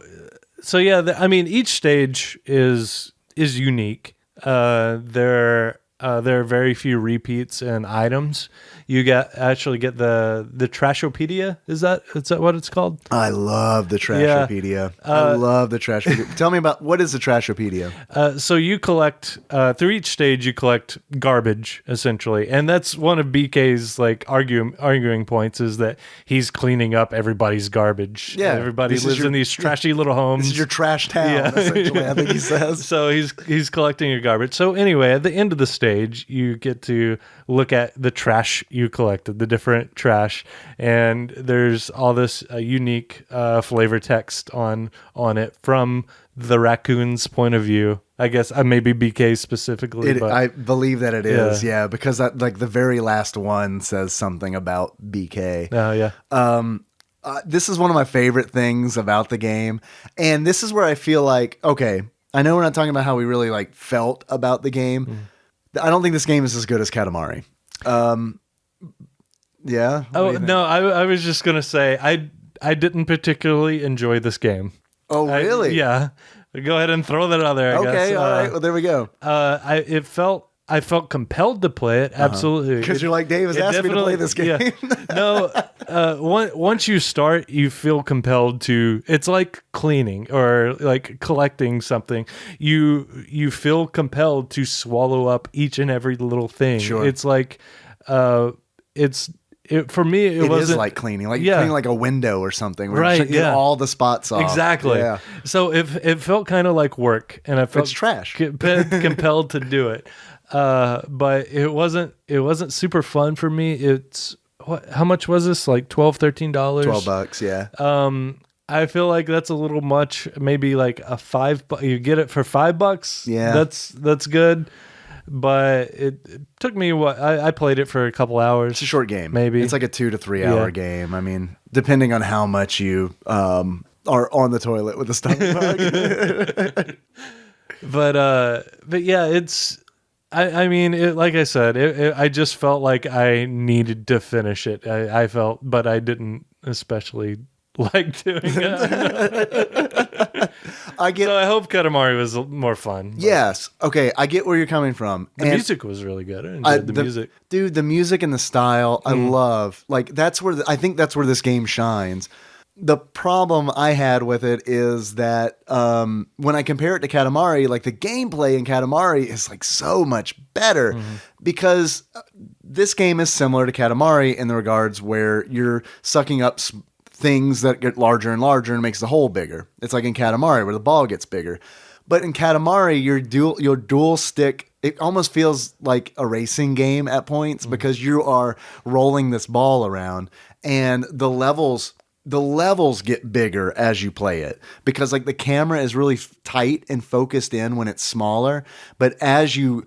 I mean, each stage is unique. There are very few repeats and items. You actually get the Trashopedia. Is that what it's called? I love the Trashopedia. I love the Trashopedia. Tell me about what is the Trashopedia? So you collect through each stage. You collect garbage essentially, and that's one of BK's like arguing points is that he's cleaning up everybody's garbage. Yeah, everybody lives in these trashy little homes. This is your trash town. Essentially, I think he says. So he's collecting your garbage. So anyway, at the end of the stage, you get to look at the trash you collected, the different trash, and there's all this unique flavor text on it from the raccoon's point of view. I guess maybe BK specifically. I believe that it is, because like the very last one says something about BK. Oh yeah. This is one of my favorite things about the game, and this is where I feel like, okay, I know we're not talking about how we really like felt about the game. I don't think this game is as good as Katamari. Yeah. Oh no, I was just gonna say I didn't particularly enjoy this game. Oh really? Yeah. Go ahead and throw that out there. I guess. All right. Well, there we go. I felt compelled to play it. Absolutely, because you're like, Dave has asked me to play this game. Yeah. No, once you start, you feel compelled to. It's like cleaning or like collecting something. You feel compelled to swallow up each and every little thing. Sure. It's like, for me, it wasn't is like cleaning, cleaning like a window or something. Where right? You get all the spots off. Exactly. Yeah. So it felt kind of like work, and I felt it's trash. Compelled to do it. But it wasn't super fun for me. It's how much was this? Like $12, $13? $12, yeah. I feel like that's a little much. Maybe like a $5. You get it for $5. Yeah, that's good. But it took me I played it for a couple hours. It's a short game. Maybe it's like a 2 to 3 hour game. I mean, depending on how much you are on the toilet with the stomach bug. But yeah, it's. I mean, like I said, I just felt like I needed to finish it. I felt, but I didn't especially like doing it. So I hope Katamari was more fun. Yes. Okay, I get where you're coming from. The music was really good. I enjoyed the music. Dude, the music and the style, I love. Like, that's where I think that's where this game shines. The problem I had with it is that when I compare it to Katamari, like the gameplay in Katamari is like so much better because this game is similar to Katamari in the regards where you're sucking up things that get larger and larger and makes the hole bigger. It's like in Katamari where the ball gets bigger. But in Katamari, your dual stick, it almost feels like a racing game at points because you are rolling this ball around and the levels get bigger as you play it because like the camera is really tight and focused in when it's smaller. But as you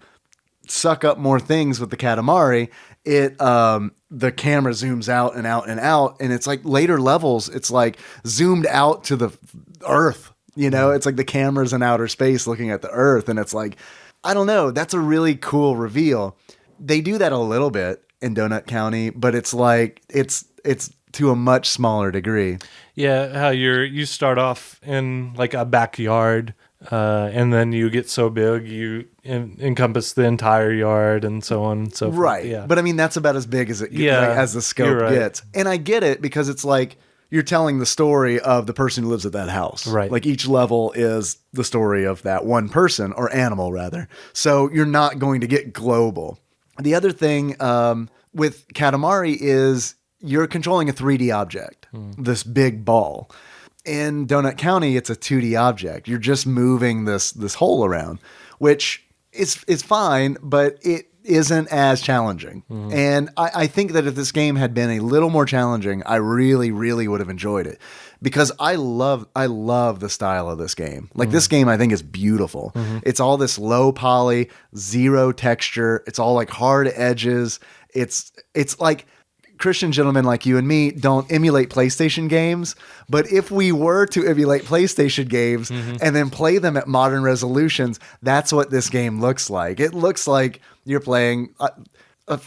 suck up more things with the Katamari, the camera zooms out and out and out. And it's like later levels, it's like zoomed out to the earth, it's like the camera's in outer space looking at the earth. And it's like, I don't know. That's a really cool reveal. They do that a little bit in Donut County, but it's like, it's to a much smaller degree. Yeah, how you start off in like a backyard, and then you get so big you encompass the entire yard and so on and so forth. Right. Yeah. But I mean, that's about as big as it as the scope gets. And I get it because it's like you're telling the story of the person who lives at that house. Right. Like each level is the story of that one person or animal rather. So you're not going to get global. The other thing with Katamari is you're controlling a 3D object, this big ball. in Donut County, it's a 2D object. You're just moving this hole around, which is fine, but it isn't as challenging. And I think that if this game had been a little more challenging, I really, really would have enjoyed it, because I love the style of this game. Like this game, I think is beautiful. It's all this low poly, zero texture. It's all like hard edges. It's like Christian gentlemen like you and me don't emulate PlayStation games, but if we were to emulate PlayStation games and then play them at modern resolutions, that's what this game looks like. It looks like you're playing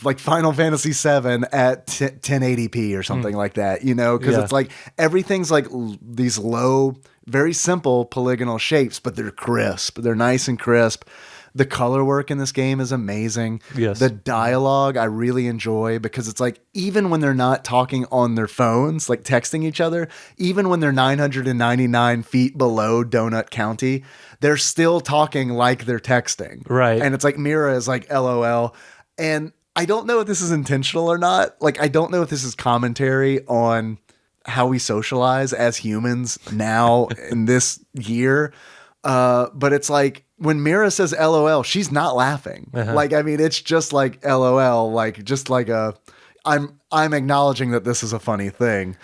like Final Fantasy VII at 1080p or something like that, you know, because it's like everything's like these low, very simple polygonal shapes, but they're crisp. They're nice and crisp. The color work in this game is amazing. Yes. The dialogue I really enjoy, because it's like, even when they're not talking on their phones, like texting each other, even when they're 999 feet below Donut County, they're still talking like they're texting. Right. And it's like Mira is like LOL. And I don't know if this is intentional or not. Like, I don't know if this is commentary on how we socialize as humans now in this year. But it's like, when Mira says LOL, she's not laughing. Like, I mean, it's just like LOL, like just like I'm acknowledging that this is a funny thing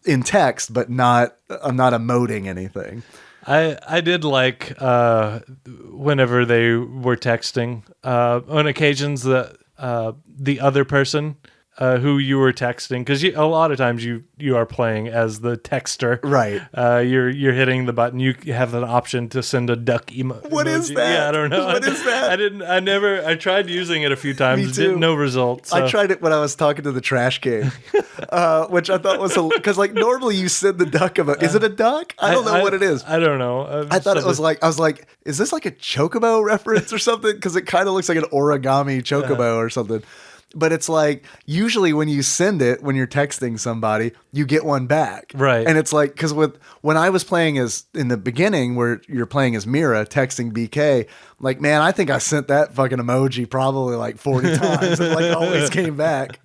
in text, but I'm not emoting anything. I did like whenever they were texting, on occasions that the other person who you were texting, because a lot of times you are playing as the texter, right? You're hitting the button. You have an option to send a duck emoji. What is that? Yeah, I don't know. What is that? I tried using it a few times. Me too. No results. So. I tried it when I was talking to the Trash King, which I thought was because like normally you send the duck emoji. Is it a duck? I don't know what it is. I don't know. I thought it was like, I was like, is this like a chocobo reference or something? Because it kind of looks like an origami chocobo or something. But it's like, usually when you send it, when you're texting somebody, you get one back. Right. And it's like, because when I was playing as, in the beginning, where you're playing as Mira, texting BK, like, man, I think I sent that fucking emoji probably like 40 times and like always came back.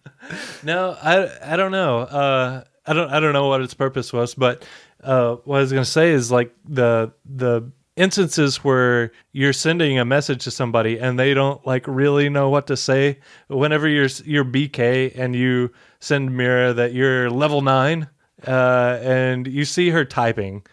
No, I don't know. I don't know what its purpose was, but what I was going to say is like the instances where you're sending a message to somebody and they don't like really know what to say. Whenever you're BK and you send Mira that you're level 9, and you see her typing.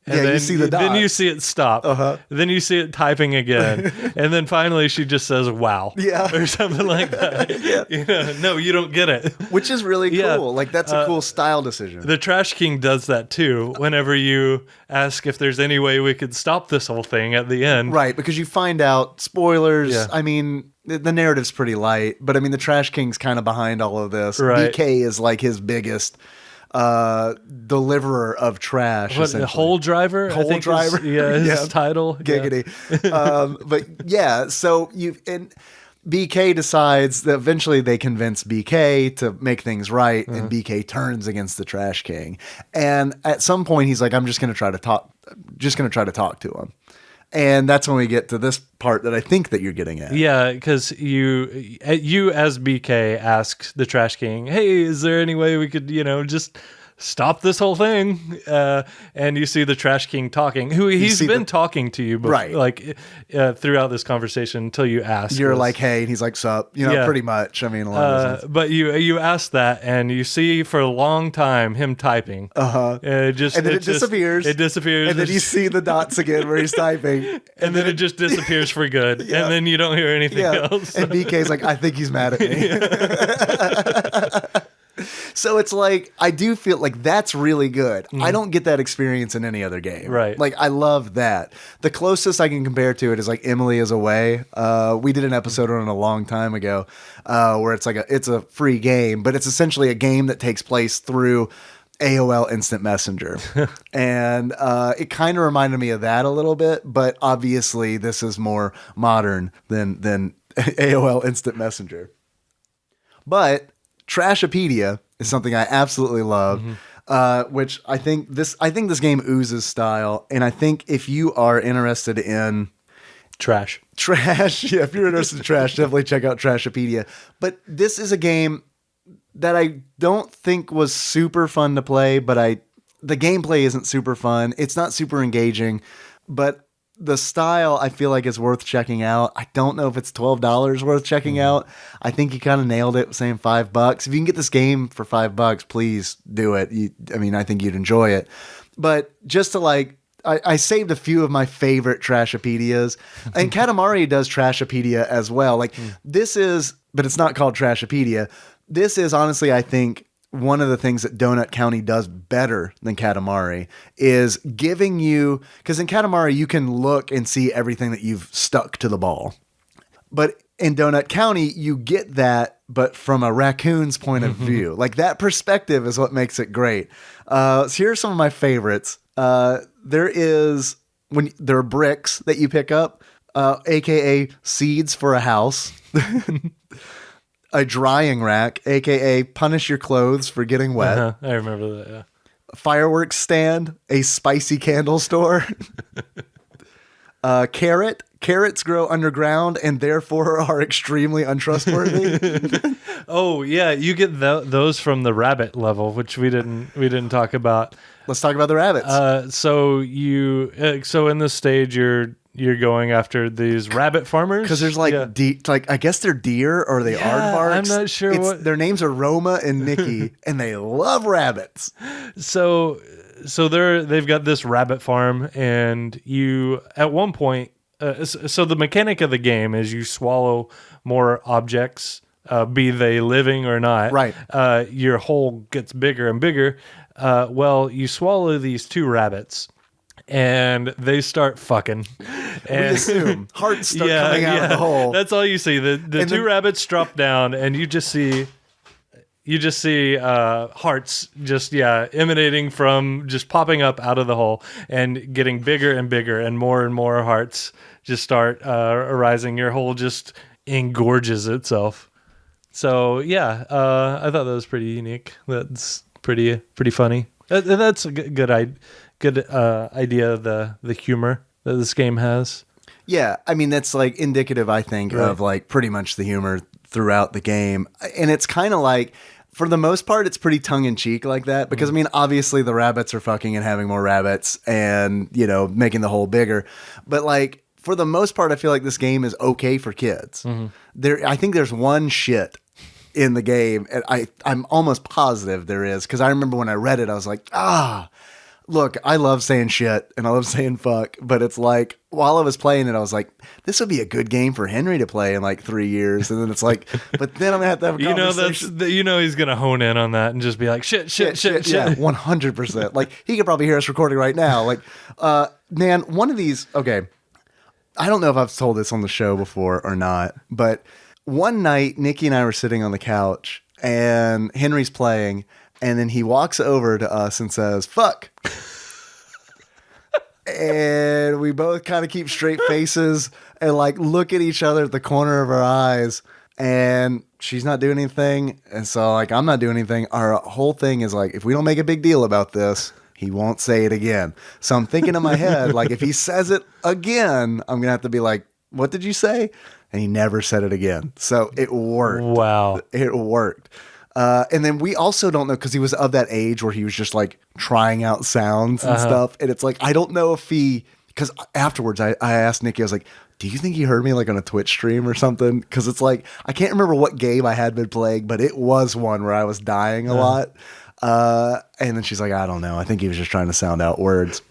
And then you see the Then you dots. see it stop. Then you see it typing again. And then finally she just says, wow. Yeah. Or something like that. You know, no, you don't get it. Which is really cool. Yeah. Like, that's a cool style decision. The Trash King does that too. Whenever you ask if there's any way we could stop this whole thing at the end. Right, because you find out, spoilers, Yeah. I mean, the narrative's pretty light, but I mean, the Trash King's kind of behind all of this. Right. BK is like his biggest deliverer of trash. What, a hole driver? Hole I think driver? His title. Giggity. But yeah, so and BK decides that eventually they convince BK to make things right, and BK turns against the Trash King. And at some point he's like, I'm just going to try to talk to him. And that's when we get to this part that I think that you're getting at. Yeah, because you as BK ask the Trash King, hey, is there any way we could, just stop this whole thing? And you see the Trash King talking, who he's been talking to you, Right. like throughout this conversation until you ask. You're this. like, hey, and he's like, sup, Yeah. pretty much. I mean, along those lines. But you ask that, and you see for a long time him typing. And then it disappears. It disappears. And then you see the dots again where he's typing. and then it just disappears for good. Yeah. And then you don't hear anything Yeah. else. And BK's like, I think he's mad at me. So it's like, I do feel like that's really good. I don't get that experience in any other game. Right. Like, I love that. The closest I can compare to it is like Emily is Away. We did an episode on it a long time ago, where it's like it's a free game, but it's essentially a game that takes place through AOL Instant Messenger. And it kind of reminded me of that a little bit, but obviously this is more modern than AOL Instant Messenger. But Trashopedia is something I absolutely love, which I think this game oozes style. And I think if you are interested in Trash. yeah, if you're interested in trash, definitely check out Trashopedia. But this is a game that I don't think was super fun to play, but I the gameplay isn't super fun. It's not super engaging, but the style I feel like is worth checking out. I don't know if it's $12 worth checking out. I think you kind of nailed it saying $5. If you can get this game for $5, please do it. I think you'd enjoy it. But just to like, I saved a few of my favorite Trashopedias, and Katamari does Trashopedia as well. Like this is, but it's not called Trashopedia. This is honestly, I think, one of the things that Donut County does better than Katamari is giving you, because in Katamari, you can look and see everything that you've stuck to the ball. But in Donut County, you get that, but from a raccoon's point of view. Like that perspective is what makes it great. So here are some of my favorites. There are bricks that you pick up, aka seeds for a house. A drying rack, aka punish your clothes for getting wet. I remember that, yeah. A fireworks stand, a spicy candle store. Carrots grow underground and therefore are extremely untrustworthy. Oh yeah, you get those from the rabbit level, which we didn't talk about. Let's talk about the rabbits. So in this stage you're going after these rabbit farmers Because there's like I guess they're deer or they aardvarks. I'm not sure what their names are Roma and Nikki, and they love rabbits. So they've got this rabbit farm, and you at one point. So the mechanic of the game is you swallow more objects, be they living or not. Right. Your hole gets bigger and bigger. Well, you swallow these two rabbits, and they start fucking. And We assume hearts start coming out of the hole. That's all you see. The two rabbits drop down, and you just see hearts just emanating from, just popping up out of the hole and getting bigger and bigger, and more hearts just start arising. Your hole just engorges itself. So I thought that was pretty unique. That's pretty funny. That's a good idea of the humor that this game has. Yeah, I mean, that's like indicative, I think, of like pretty much the humor throughout the game. And it's kind of like, for the most part, it's pretty tongue-in-cheek like that. Because, I mean, obviously the rabbits are fucking and having more rabbits and, making the hole bigger. But like, for the most part, I feel like this game is okay for kids. I think there's one shit in the game, and I'm almost positive there is, because I remember when I read it, I was like, look, I love saying shit and I love saying fuck, but it's like, while I was playing it, I was like, this would be a good game for Henry to play in like 3 years. And then it's like, but then I'm gonna have to have a conversation. He's gonna hone in on that and just be like, shit. Yeah, 100%. Like, he could probably hear us recording right now. Like, man, one of these, okay, I don't know if I've told this on the show before or not, but one night, Nikki and I were sitting on the couch and Henry's playing, and then he walks over to us and says, fuck. And we both kind of keep straight faces and like look at each other at the corner of our eyes, and she's not doing anything. And so like, I'm not doing anything. Our whole thing is like, if we don't make a big deal about this, he won't say it again. So I'm thinking in my head, like, if he says it again, I'm going to have to be like, what did you say? And he never said it again. So it worked. Wow. It worked. And then we also don't know, because he was of that age where he was just like trying out sounds and stuff. And it's like, I don't know if because afterwards I asked Nikki, I was like, do you think he heard me like on a Twitch stream or something? Because it's like, I can't remember what game I had been playing, but it was one where I was dying a lot. And then she's like, I don't know. I think he was just trying to sound out words.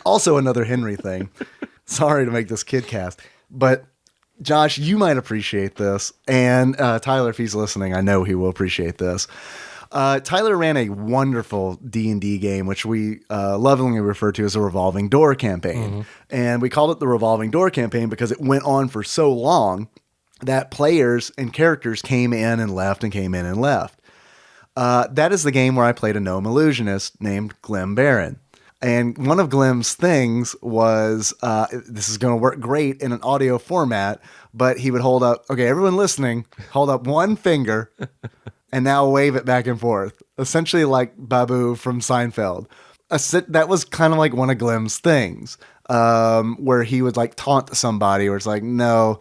Also another Henry thing. Sorry to make this kid cast, but Josh, you might appreciate this. And Tyler, if he's listening, I know he will appreciate this. Tyler ran a wonderful D&D game, which we lovingly refer to as a revolving door campaign. And we called it the revolving door campaign because it went on for so long that players and characters came in and left and came in and left. That is the game where I played a gnome illusionist named Glim Barron. And one of Glim's things was, this is going to work great in an audio format, but he would hold up, okay, everyone listening, hold up one finger and now wave it back and forth. Essentially like Babu from Seinfeld. That was kind of like one of Glim's things, where he would like taunt somebody, where it's like, no,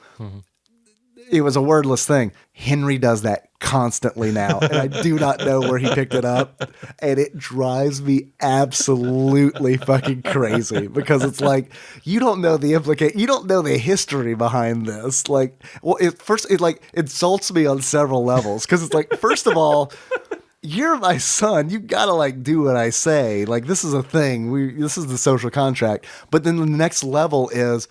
it was a wordless thing. Henry does that constantly now, and I do not know where he picked it up, and it drives me absolutely fucking crazy because it's like you don't know you don't know the history behind this. Like, well, it like insults me on several levels because it's like, first of all, you're my son. You gotta like do what I say. Like, this is a thing. This is the social contract. But then the next level is,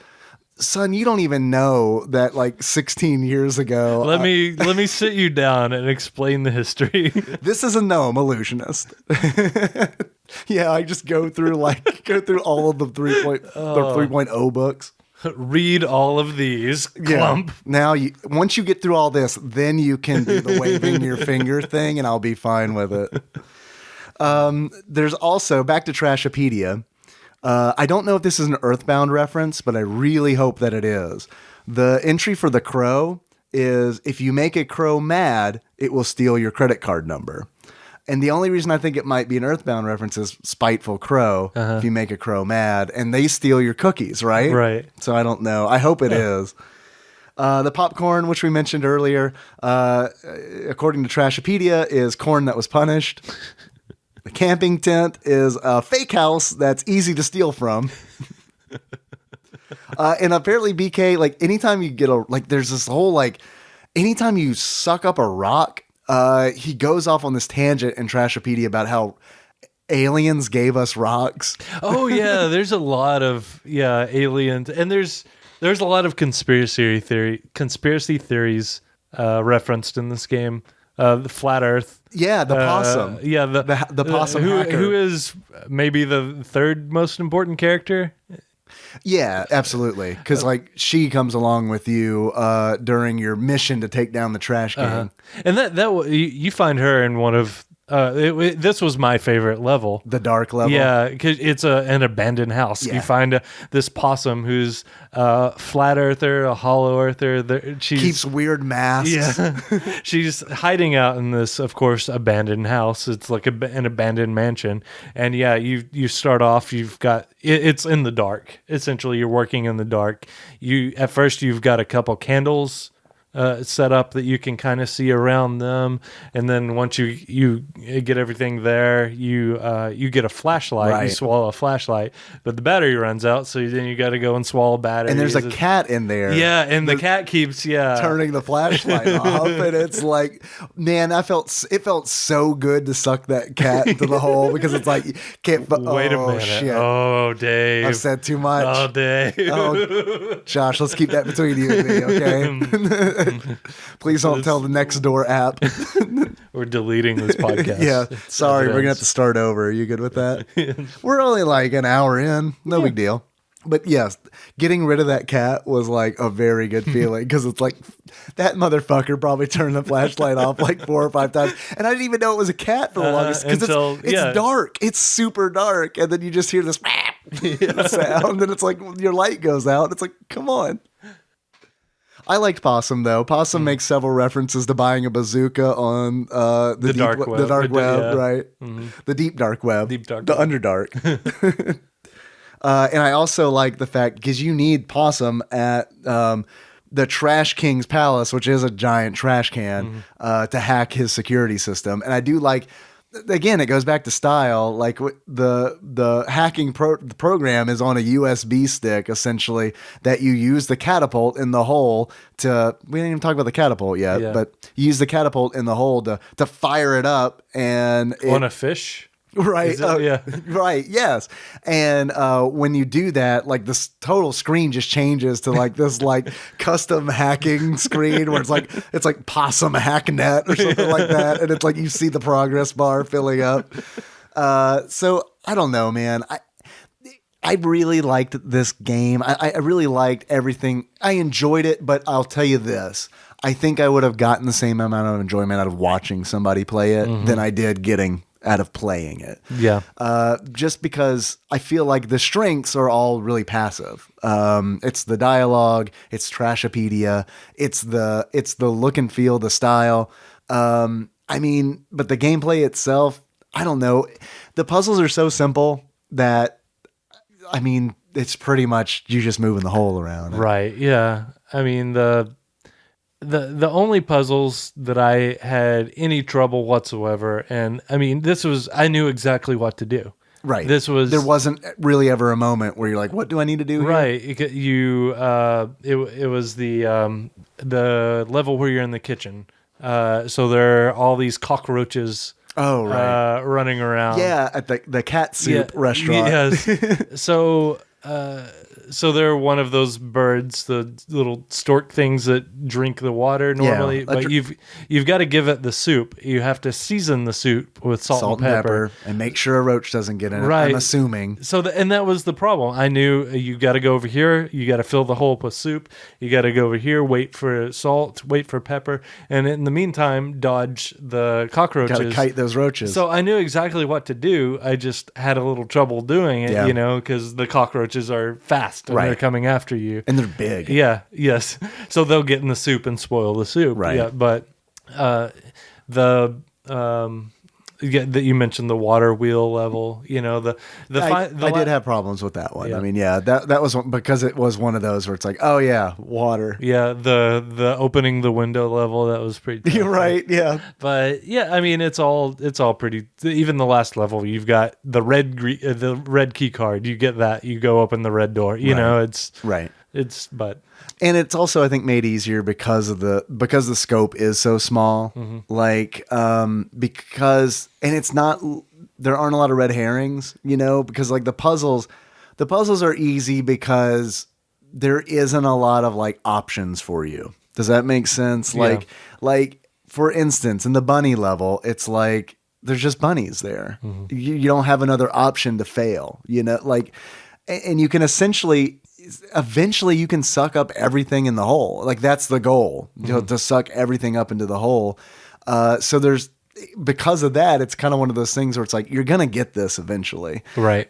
son, you don't even know that like 16 years ago. Let me sit you down and explain the history. This is a gnome illusionist. Yeah, I just go through all of the 3.0 books. Read all of these. Clump. Yeah. Now, once you get through all this, then you can do the waving your finger thing, and I'll be fine with it. There's also, back to Trashopedia. I don't know if this is an Earthbound reference, but I really hope that it is. The entry for the crow is, if you make a crow mad, it will steal your credit card number. And the only reason I think it might be an Earthbound reference is spiteful crow. If you make a crow mad, and they steal your cookies, right? Right. So I don't know. I hope it is. The popcorn, which we mentioned earlier, according to Trashopedia, is corn that was punished. The camping tent is a fake house that's easy to steal from. And apparently, BK, like, anytime you get there's this whole, like, anytime you suck up a rock, he goes off on this tangent in Trashopedia about how aliens gave us rocks. Oh, yeah. There's a lot of, aliens. And there's a lot of conspiracy theories referenced in this game. The flat Earth. Yeah, the possum. The possum hacker. Who is maybe the third most important character. Yeah, absolutely. Because like she comes along with you during your mission to take down the trash gang, and that you find her in one of. This was my favorite level. The dark level? Yeah, because it's an abandoned house. Yeah. You find this possum who's a flat earther, a hollow earther. She keeps weird masks. Yeah. She's hiding out in this, of course, abandoned house. It's like an abandoned mansion. And yeah, you start off, you've got, it's in the dark. Essentially, you're working in the dark. At first, you've got a couple candles set up that you can kind of see around them, and then once you get everything there, you get a flashlight. Right. You swallow a flashlight, but the battery runs out, so then you got to go and swallow batteries. And there's a cat in there. Yeah, and the cat keeps turning the flashlight off, and it's like, man, it felt so good to suck that cat into the hole because it's like, can't. Wait a minute. Shit. Oh, Dave, I've said too much. Oh, Dave. Oh, Josh, let's keep that between you and me, okay? Please don't tell the next door app. We're deleting this podcast. Yeah, sorry, we're gonna have to start over. Are you good with that? We're only like an hour in, no big deal. But yes, getting rid of that cat was like a very good feeling because it's like that motherfucker probably turned the flashlight off like 4 or 5 times, and I didn't even know it was a cat for the longest because it's dark, it's super dark, and then you just hear this sound, and it's like your light goes out. It's like, come on. I liked Possum though. Possum makes several references to buying a bazooka on the dark web, right? Mm-hmm. The deep dark web, the underdark. And I also like the fact because you need Possum at the Trash King's palace, which is a giant trash can, to hack his security system. And I do like. Again, it goes back to style. Like the hacking the program is on a USB stick, essentially, that you use the catapult in the hole to. We didn't even talk about the catapult yet, but you use the catapult in the hole to fire it up and on a fish. Right. Right. Yes. And when you do that, like this total screen just changes to like this like custom hacking screen where it's like Possum Hacknet or something like that. And it's like you see the progress bar filling up. So I don't know, man. I really liked this game. I really liked everything. I enjoyed it, but I'll tell you this. I think I would have gotten the same amount of enjoyment out of watching somebody play it than I did getting out of playing it. Yeah. Just because I feel like the strengths are all really passive. It's the dialogue, it's Trashopedia, it's the look and feel, the style. I mean, but the gameplay itself, I don't know. The puzzles are so simple that, I mean, it's pretty much you just moving the hole around. Right. Yeah. I mean, the only puzzles that I had any trouble whatsoever, and I mean, I knew exactly what to do. Right. There wasn't really ever a moment where you're like, what do I need to do here? right. It was the level where you're in the kitchen. So there are all these cockroaches. Oh, right. Running around. Yeah, at the cat soup restaurant. Yes. So they're one of those birds, the little stork things that drink the water normally. Yeah, but you've got to give it the soup. You have to season the soup with salt and pepper. And make sure a roach doesn't get in it. Right. I'm assuming. So and that was the problem. I knew you got to go over here. You got to fill the hole with soup. You got to go over here, wait for salt, wait for pepper, and in the meantime, dodge the cockroaches. Got to kite those roaches. So I knew exactly what to do. I just had a little trouble doing it, because the cockroaches are fast and they're coming after you. And they're big. Yeah, yes. So they'll get in the soup and spoil the soup. Right. Yeah, but that you mentioned the water wheel level, I did have problems with that one. Yeah. I mean, that was because it was one of those where it's like, oh yeah, water. Yeah, the opening the window level, that was pretty tough. You're right, yeah. But yeah, I mean, it's all pretty. Even the last level, you've got the red key card. You get that, you go open the red door. It's right. And it's also, I think, made easier because the scope is so small. Mm-hmm. Like, because, and it's not, there aren't a lot of red herrings, because like the puzzles are easy because there isn't a lot of like options for you. Does that make sense? Yeah. Like for instance, in the bunny level, it's like, there's just bunnies there. Mm-hmm. You don't have another option to fail, and you can eventually you can suck up everything in the hole. Like that's the goal, to suck everything up into the hole. So because of that, it's kind of one of those things where it's like, you're going to get this eventually. right.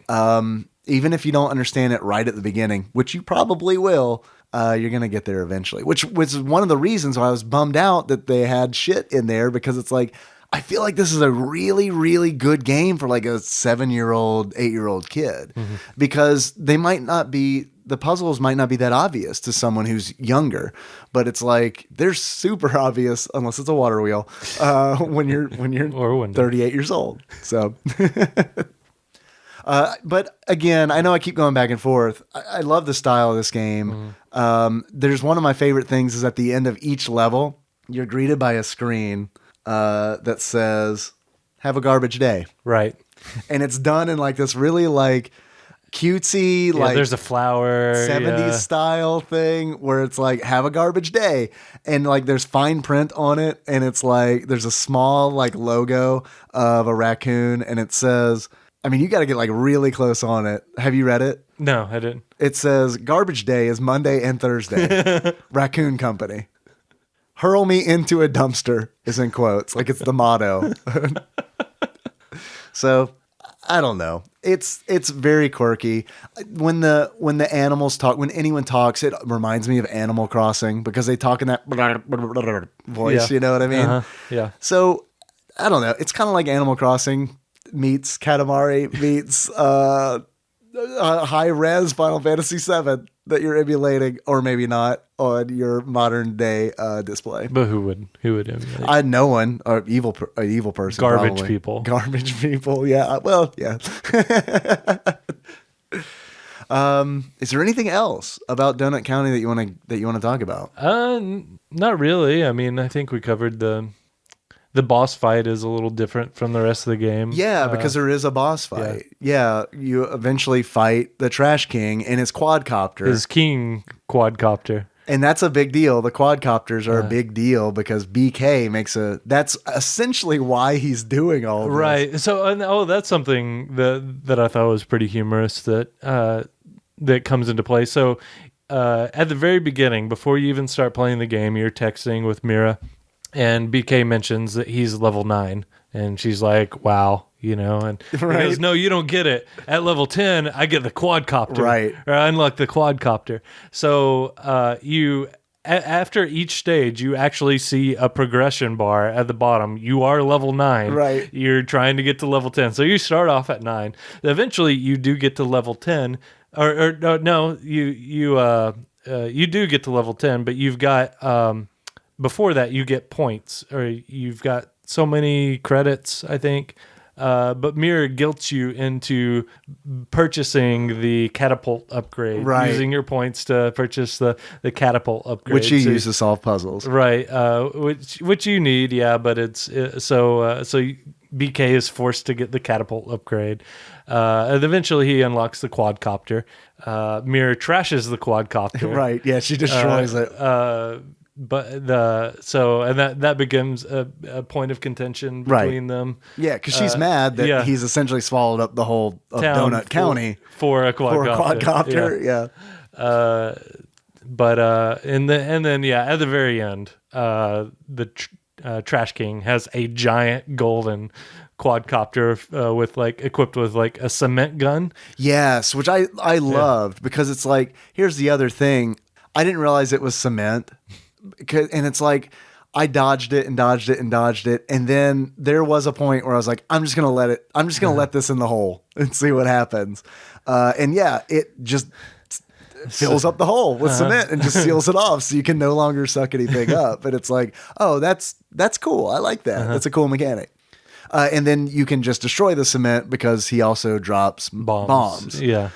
Even if you don't understand it right at the beginning, which you probably will, you're going to get there eventually, which was one of the reasons why I was bummed out that they had shit in there, because it's like, I feel like this is a really, really good game for like a 7-year-old, 8-year-old kid, because the puzzles might not be that obvious to someone who's younger, but it's like they're super obvious unless it's a water wheel when you're 38 years old. So, but again, I know I keep going back and forth. I love the style of this game. There's one of my favorite things is at the end of each level, you're greeted by a screen that says, "Have a garbage day." Right. And it's done in like this really like cutesy, like there's a flower 70s style thing where it's like, "Have a garbage day," and like there's fine print on it, and it's like there's a small like logo of a raccoon, and it says, I mean, you got to get like really close on it. Have you read it? No, I didn't. It says, "Garbage day is Monday and Thursday." Raccoon Company. "Hurl me into a dumpster" is in quotes, like it's the motto. So I don't know. It's very quirky. When the animals talk, when anyone talks, it reminds me of Animal Crossing because they talk in that voice. Yeah. You know what I mean? Uh-huh. Yeah. So I don't know. It's kind of like Animal Crossing meets Katamari meets high res Final Fantasy VII that you're emulating, or maybe not, on your modern day display. But who would emulate? No one, or evil person, Garbage probably. people. Garbage people. Yeah. Well, yeah. Is there anything else about Donut County that you want to talk about? Not really. I mean, I think we covered the boss fight is a little different from the rest of the game. Yeah, because there is a boss fight. Yeah, you eventually fight the Trash King in his quadcopter. His king quadcopter. And that's a big deal. The quadcopters are a big deal because BK that's essentially why he's doing all of this. Right. So, that's something that I thought was pretty humorous that comes into play. So, at the very beginning, before you even start playing the game, you're texting with Mira, and BK mentions that he's level 9, and she's like, "Wow." And he goes, "No, you don't get it. At level 10, I get the quadcopter. Right. Or I unlock the quadcopter." So after each stage, you actually see a progression bar at the bottom. You are level 9. Right. You're trying to get to level 10. So you start off at 9. Eventually, you do get to level 10. You do get to level 10, but you've got before that, you get points, or you've got so many credits, I think. But Mirror guilts you into purchasing the catapult upgrade, Right. using your points to purchase the catapult upgrade, Which you use to solve puzzles. right? Which you need, yeah. But so BK is forced to get the catapult upgrade, and eventually he unlocks the quadcopter. Mirror trashes the quadcopter, Right. Yeah, she destroys it. but that becomes a point of contention between them. Yeah, because she's mad that he's essentially swallowed up the whole of Donut County for a quadcopter. Yeah. But and then at the very end, the Trash King has a giant golden quadcopter with equipped with a cement gun. Yes, which I loved, because it's like, here's the other thing. I didn't realize it was cement. And it's like, I dodged it and dodged it and dodged it. And then there was a point where I was like, I'm just going to let this in the hole and see what happens. And yeah, it just fills up the hole with cement and just seals it off, so you can no longer suck anything up. And it's like, oh, that's cool. I like that. That's a cool mechanic. And then you can just destroy the cement because he also drops bombs. Yeah.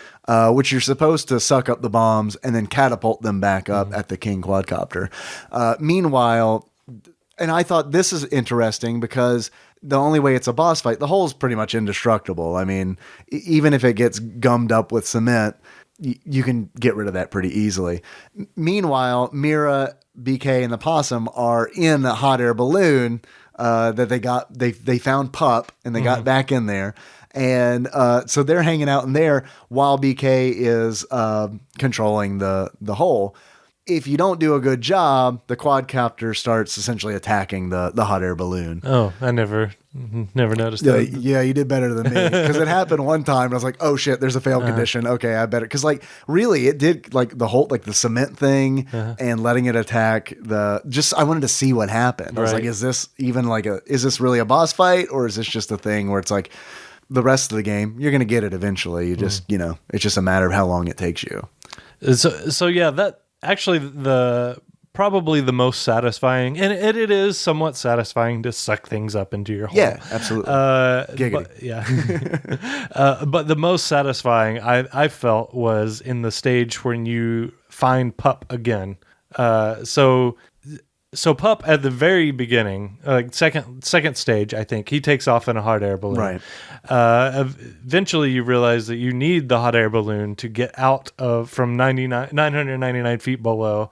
Which you're supposed to suck up the bombs and then catapult them back up at the King quadcopter. Meanwhile, and I thought this is interesting because the only way it's a boss fight, the hole's pretty much indestructible. I mean, even if it gets gummed up with cement, you can get rid of that pretty easily. Meanwhile, Mira, BK, and the possum are in a hot air balloon that they found Pup, and they got back in there. And so they're hanging out in there while BK is controlling the hole. If you don't do a good job, the quadcopter starts essentially attacking the hot air balloon. Oh, I never noticed that. Yeah, you did better than me, because it happened one time and I was like, oh shit, there's a fail condition. Okay, I better, because really it did the whole the cement thing and letting it attack I wanted to see what happened. I was like, is this even is this really a boss fight, or is this just a thing where it's like the rest of the game you're gonna get it eventually? You just it's just a matter of how long it takes you. So yeah, that. Actually, probably the most satisfying, and it is somewhat satisfying to suck things up into your hole. Yeah, absolutely. But the most satisfying I felt was in the stage when you find Pup again. So Pup at the very beginning, second stage, I think he takes off in a hot air balloon. Right. Eventually, you realize that you need the hot air balloon to get out from 999 feet below.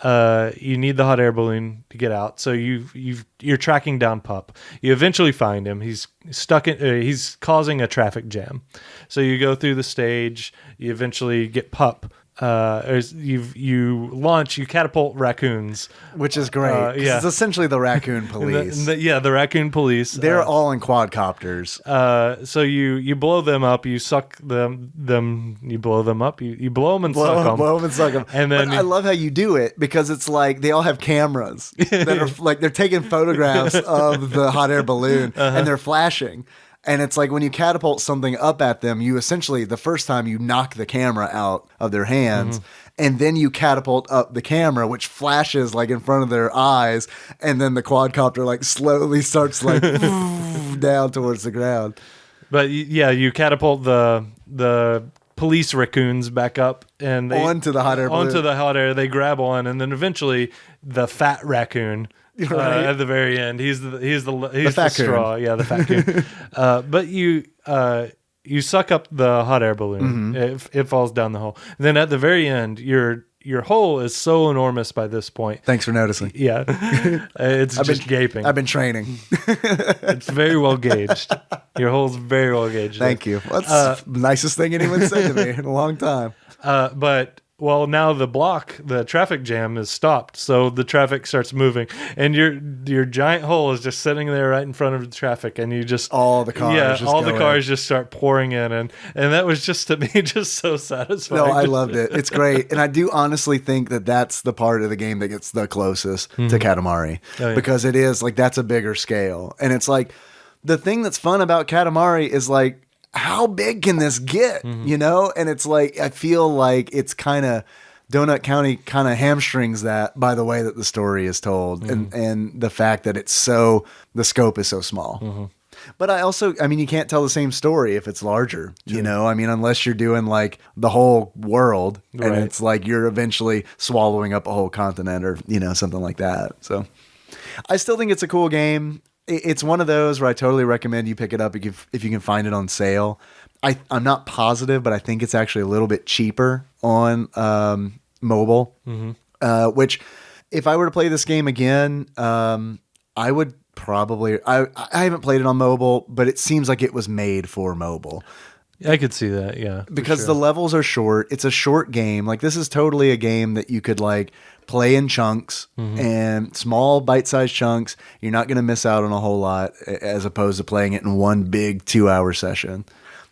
You need the hot air balloon to get out. So you're tracking down Pup. You eventually find him. He's stuck in. He's causing a traffic jam. So you go through the stage. You eventually get Pup. You catapult raccoons, which is great. It's essentially the raccoon police. The raccoon police. They're all in quadcopters. So you blow them up. You suck them. You blow them up. You blow them and suck them. Blow them and suck them. And then I love how you do it, because it's like they all have cameras that are they're taking photographs of the hot air balloon and they're flashing. And it's like when you catapult something up at them, you essentially, the first time you knock the camera out of their hands, and then you catapult up the camera, which flashes in front of their eyes, and then the quadcopter slowly starts down towards the ground. But you catapult the police raccoons back up and onto the hot air balloon. Onto the hot air. They grab on, and then eventually the fat raccoon. Right. At the very end, he's the fat straw, the fat coon. But you suck up the hot air balloon. It falls down the hole. And then at the very end, your hole is so enormous by this point. Thanks for noticing. Yeah, it's gaping. I've been training. It's very well gauged. Your hole's very well gauged. Thank you. That's the nicest thing anyone said to me in a long time. But. Well, now the traffic jam is stopped, so the traffic starts moving, and your giant hole is just sitting there right in front of the traffic, and you just all the cars just start pouring in, and that was just to me just so satisfying. No, I loved it. It's great, and I do honestly think that that's the part of the game that gets the closest to Katamari, because it is that's a bigger scale, and it's the thing that's fun about Katamari is how big can this get, And it's I feel like it's kind of Donut County kind of hamstrings that by the way that the story is told and the fact that the scope is so small. But I mean, you can't tell the same story if it's larger, you know? I mean, unless you're doing like the whole world and it's like you're eventually swallowing up a whole continent or, you know, something like that. So I still think it's a cool game. It's one of those where I totally recommend you pick it up if you can find it on sale. I'm not positive, but I think it's actually a little bit cheaper on mobile, which if I were to play this game again, I would probably I haven't played it on mobile, but it seems like it was made for mobile. I could see that, yeah. Because the levels are short. It's a short game. Like this is totally a game that you could like play in chunks and small bite-sized chunks. You're not going to miss out on a whole lot as opposed to playing it in one big 2-hour session.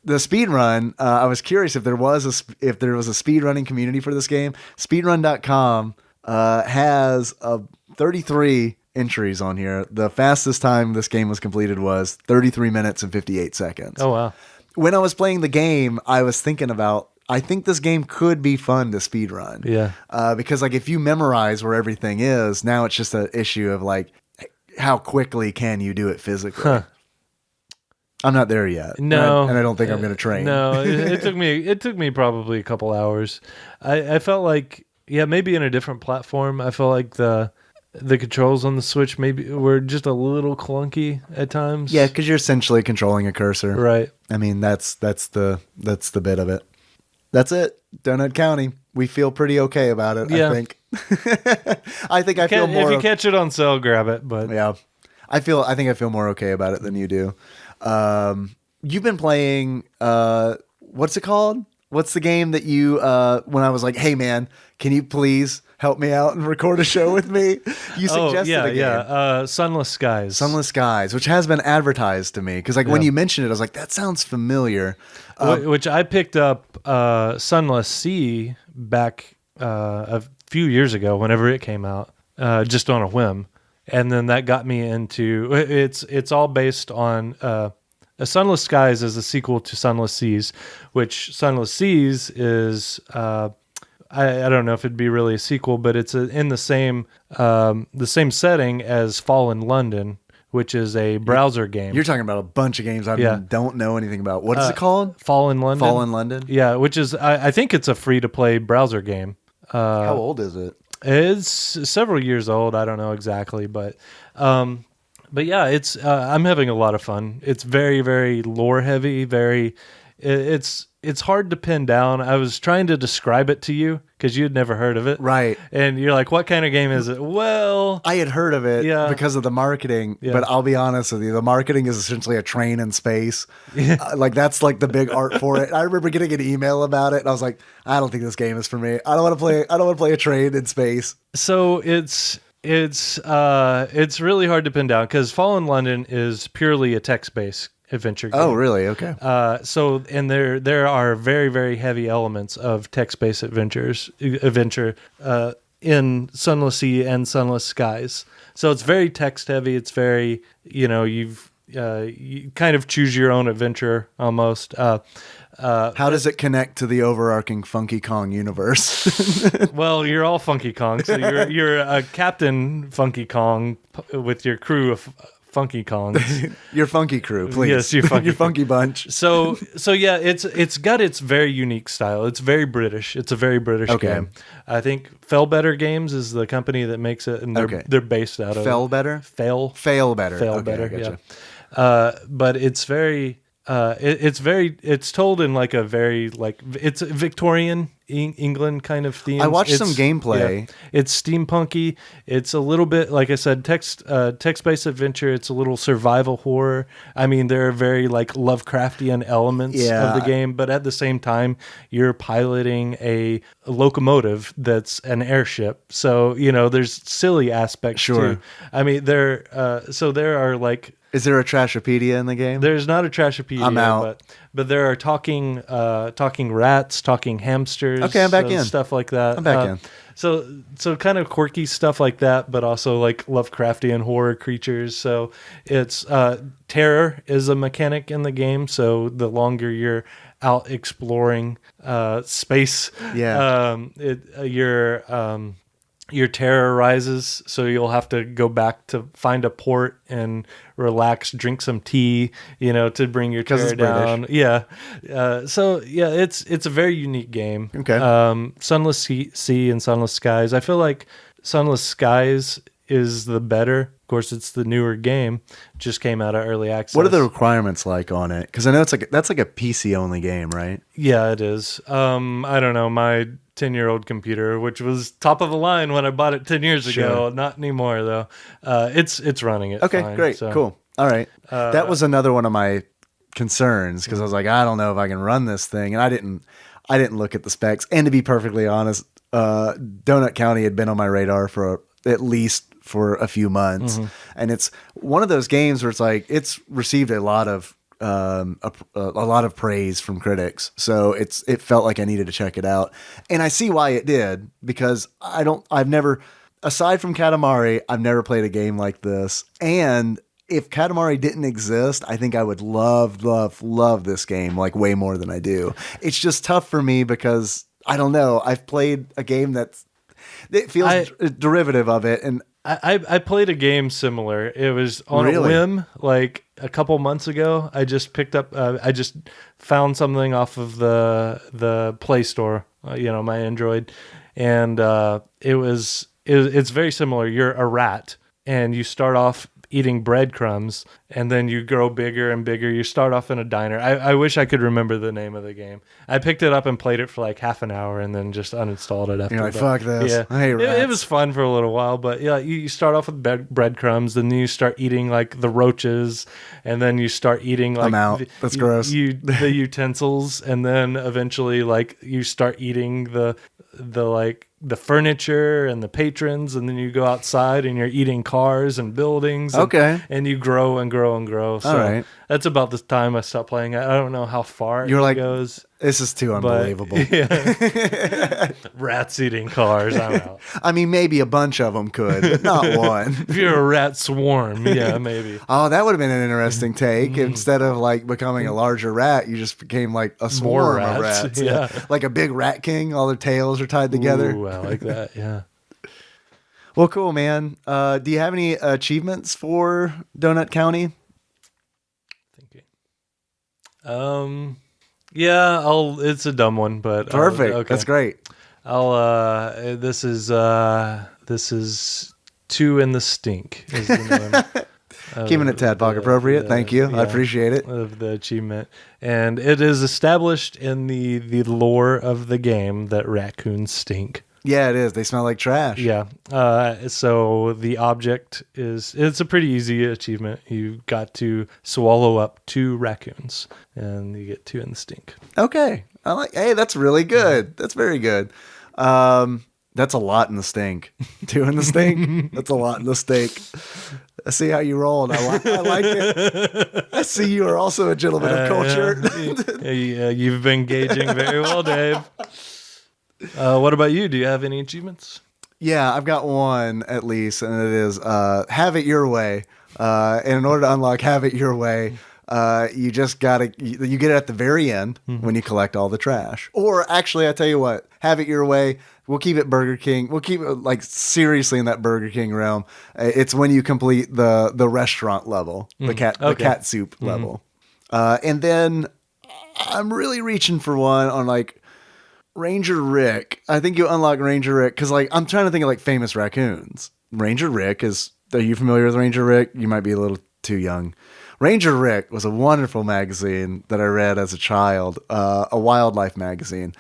The speed run, I was curious if there was a speed running community for this game. Speedrun.com has 33 entries on here. The fastest time this game was completed was 33 minutes and 58 seconds. Oh, wow. When I was playing the game, I was thinking about, I think this game could be fun to speedrun. Yeah. Because like if you memorize where everything is, now it's just an issue of like, how quickly can you do it physically? Huh. I'm not there yet. No. And I don't think I'm going to train. No, it took me probably a couple hours. I felt like, maybe in a different platform, I felt like the controls on the Switch maybe were just a little clunky at times. Yeah, because you're essentially controlling a cursor. Right. I mean, that's the bit of it. That's it. Donut County. We feel pretty okay about it, Yeah. I think. I feel more... If you catch it on sale, grab it. But yeah. I think I feel more okay about it than you do. You've been playing, what's it called? What's the game that you, when I was like, hey man, can you please help me out and record a show with me? You suggested a game. Yeah. Sunless Skies. Sunless Skies, which has been advertised to me. Because like when you mentioned it, I was like, that sounds familiar. Which I picked up Sunless Sea back a few years ago, whenever it came out, just on a whim. And then that got me into, it's all based on, Sunless Skies is a sequel to Sunless Seas, which Sunless Seas is, I don't know if it'd be really a sequel, but it's in the same setting as Fallen London, which is a browser game. You're talking about a bunch of games I don't know anything about. What is it called? Fallen London. Fallen London? Yeah, which is, I think it's a free-to-play browser game. How old is it? It's several years old. I don't know exactly, but yeah, it's I'm having a lot of fun. It's very, very lore heavy. It's hard to pin down. I was trying to describe it to you because you had never heard of it, right? And you're like, "What kind of game is it?" Well, I had heard of it because of the marketing, but I'll be honest with you, the marketing is essentially a train in space. Like that's like the big art for it. I remember getting an email about it, and I was like, "I don't think this game is for me. I don't want to play a train in space." So it's really hard to pin down because Fallen London is purely a text-based adventure game. Oh, really? Okay. And there are very, very heavy elements of text-based adventure in Sunless Sea and Sunless Skies. So it's very text-heavy. It's very, you kind of choose your own adventure almost. How does it connect to the overarching Funky Kong universe? Well, you're all Funky Kong, so you're a Captain Funky Kong with your crew of Funky Kongs. Your funky crew, please. Yes, your funky bunch. So yeah, it's got its very unique style. It's very British. It's a very British game. I think Fellbetter Games is the company that makes it, and they're based out of Fellbetter. Failbetter. Fellbetter. Yeah. But it's very. It's told in like a very it's Victorian England kind of theme. I watched some gameplay. Yeah, it's steampunky. It's a little bit, like I said, text-based adventure. It's a little survival horror. I mean, there are very like Lovecraftian elements of the game, but at the same time, you're piloting a locomotive that's an airship. So there's silly aspects too. I mean, there are like. Is there a Trashopedia in the game? There's not a Trashopedia. I'm out. But there are talking rats, talking hamsters. Okay, I'm back in. Stuff like that. I'm back in. So kind of quirky stuff like that, but also like Lovecraftian horror creatures. So it's terror is a mechanic in the game. So the longer you're out exploring space. Yeah. Your terror rises, so you'll have to go back to find a port and relax, drink some tea, to bring your terror it's down. Yeah. It's a very unique game. Okay. Sunless Sea and Sunless Skies. I feel like Sunless Skies is the better. Of course, it's the newer game. Just came out of early access. What are the requirements like on it? Because I know that's like a PC only game, right? Yeah, it is. I don't know. My 10-year-old computer, which was top of the line when I bought it 10 years ago. Not anymore, though. It's running it Okay, fine, great. so. Cool. All right. That was another one of my concerns because I was like, I don't know if I can run this thing. And I didn't look at the specs. And to be perfectly honest, Donut County had been on my radar for at least for a few months. And it's one of those games where it's like, it's received a lot of praise from critics. So it felt like I needed to check it out. And I see why it did, because I've never, aside from Katamari, I've never played a game like this. And if Katamari didn't exist, I think I would love this game like way more than I do. It's just tough for me because I don't know. I've played a game it feels derivative of it. And I played a game similar. It was on a whim, like a couple months ago. I just picked up. I just found something off of the Play Store, my Android, and it's very similar. You're a rat, and you start off eating breadcrumbs, and then you grow bigger and bigger. You start off in a diner. I wish I could remember the name of the game. I picked it up and played it for like half an hour and then just uninstalled it after. You're like, fuck this. Yeah, I hate rats. It was fun for a little while, but yeah, you start off with breadcrumbs, then you start eating like the roaches, and then you start eating like I'm out. That's gross. The utensils, and then eventually like you start eating the furniture and the patrons, and then you go outside and you're eating cars and buildings. And you grow and grow and grow. So all right. That's about the time I stopped playing. I don't know how far it goes. This is too unbelievable. Yeah. Rats eating cars. I'm out. I mean, maybe a bunch of them could, but not one. If you're a rat swarm, yeah, maybe. Oh, that would have been an interesting take. Instead of like becoming a larger rat, you just became like a swarm of rats. Yeah. Like a big rat king. All their tails are tied together. Ooh, I like that. Yeah. Well, cool, man. Do you have any achievements for Donut County? Thinking. Yeah, it's a dumb one, but perfect. Okay. That's great. This is Two in the Stink is the name. Keeping it TADPOG appropriate. Thank you. I appreciate it. Of the achievement. And it is established in the lore of the game that raccoons stink. Yeah, it is. They smell like trash. Yeah. So the object it's a pretty easy achievement. You got to swallow up 2 raccoons, and you get 2 in the stink. Okay. Hey, that's really good. That's very good. That's a lot in the stink. 2 in the stink. That's a lot in the stink. I see how you rolled. I like it. I see you are also a gentleman of culture. Yeah, you've been gauging very well, Dave. What about you? Do you have any achievements? Yeah, I've got one at least, and it is Have It Your Way. And in order to unlock Have It Your Way, you just gotta you get it at the very end when you collect all the trash. Or actually, I tell you what, Have It Your Way. We'll keep it Burger King. We'll keep it like seriously in that Burger King realm. It's when you complete the restaurant level, the cat soup level, and then I'm really reaching for one on like Ranger Rick. I think you unlock Ranger Rick because like I'm trying to think of like famous raccoons. Ranger Rick is. Are you familiar with Ranger Rick? You might be a little too young. Ranger Rick was a wonderful magazine that I read as a child, a wildlife magazine.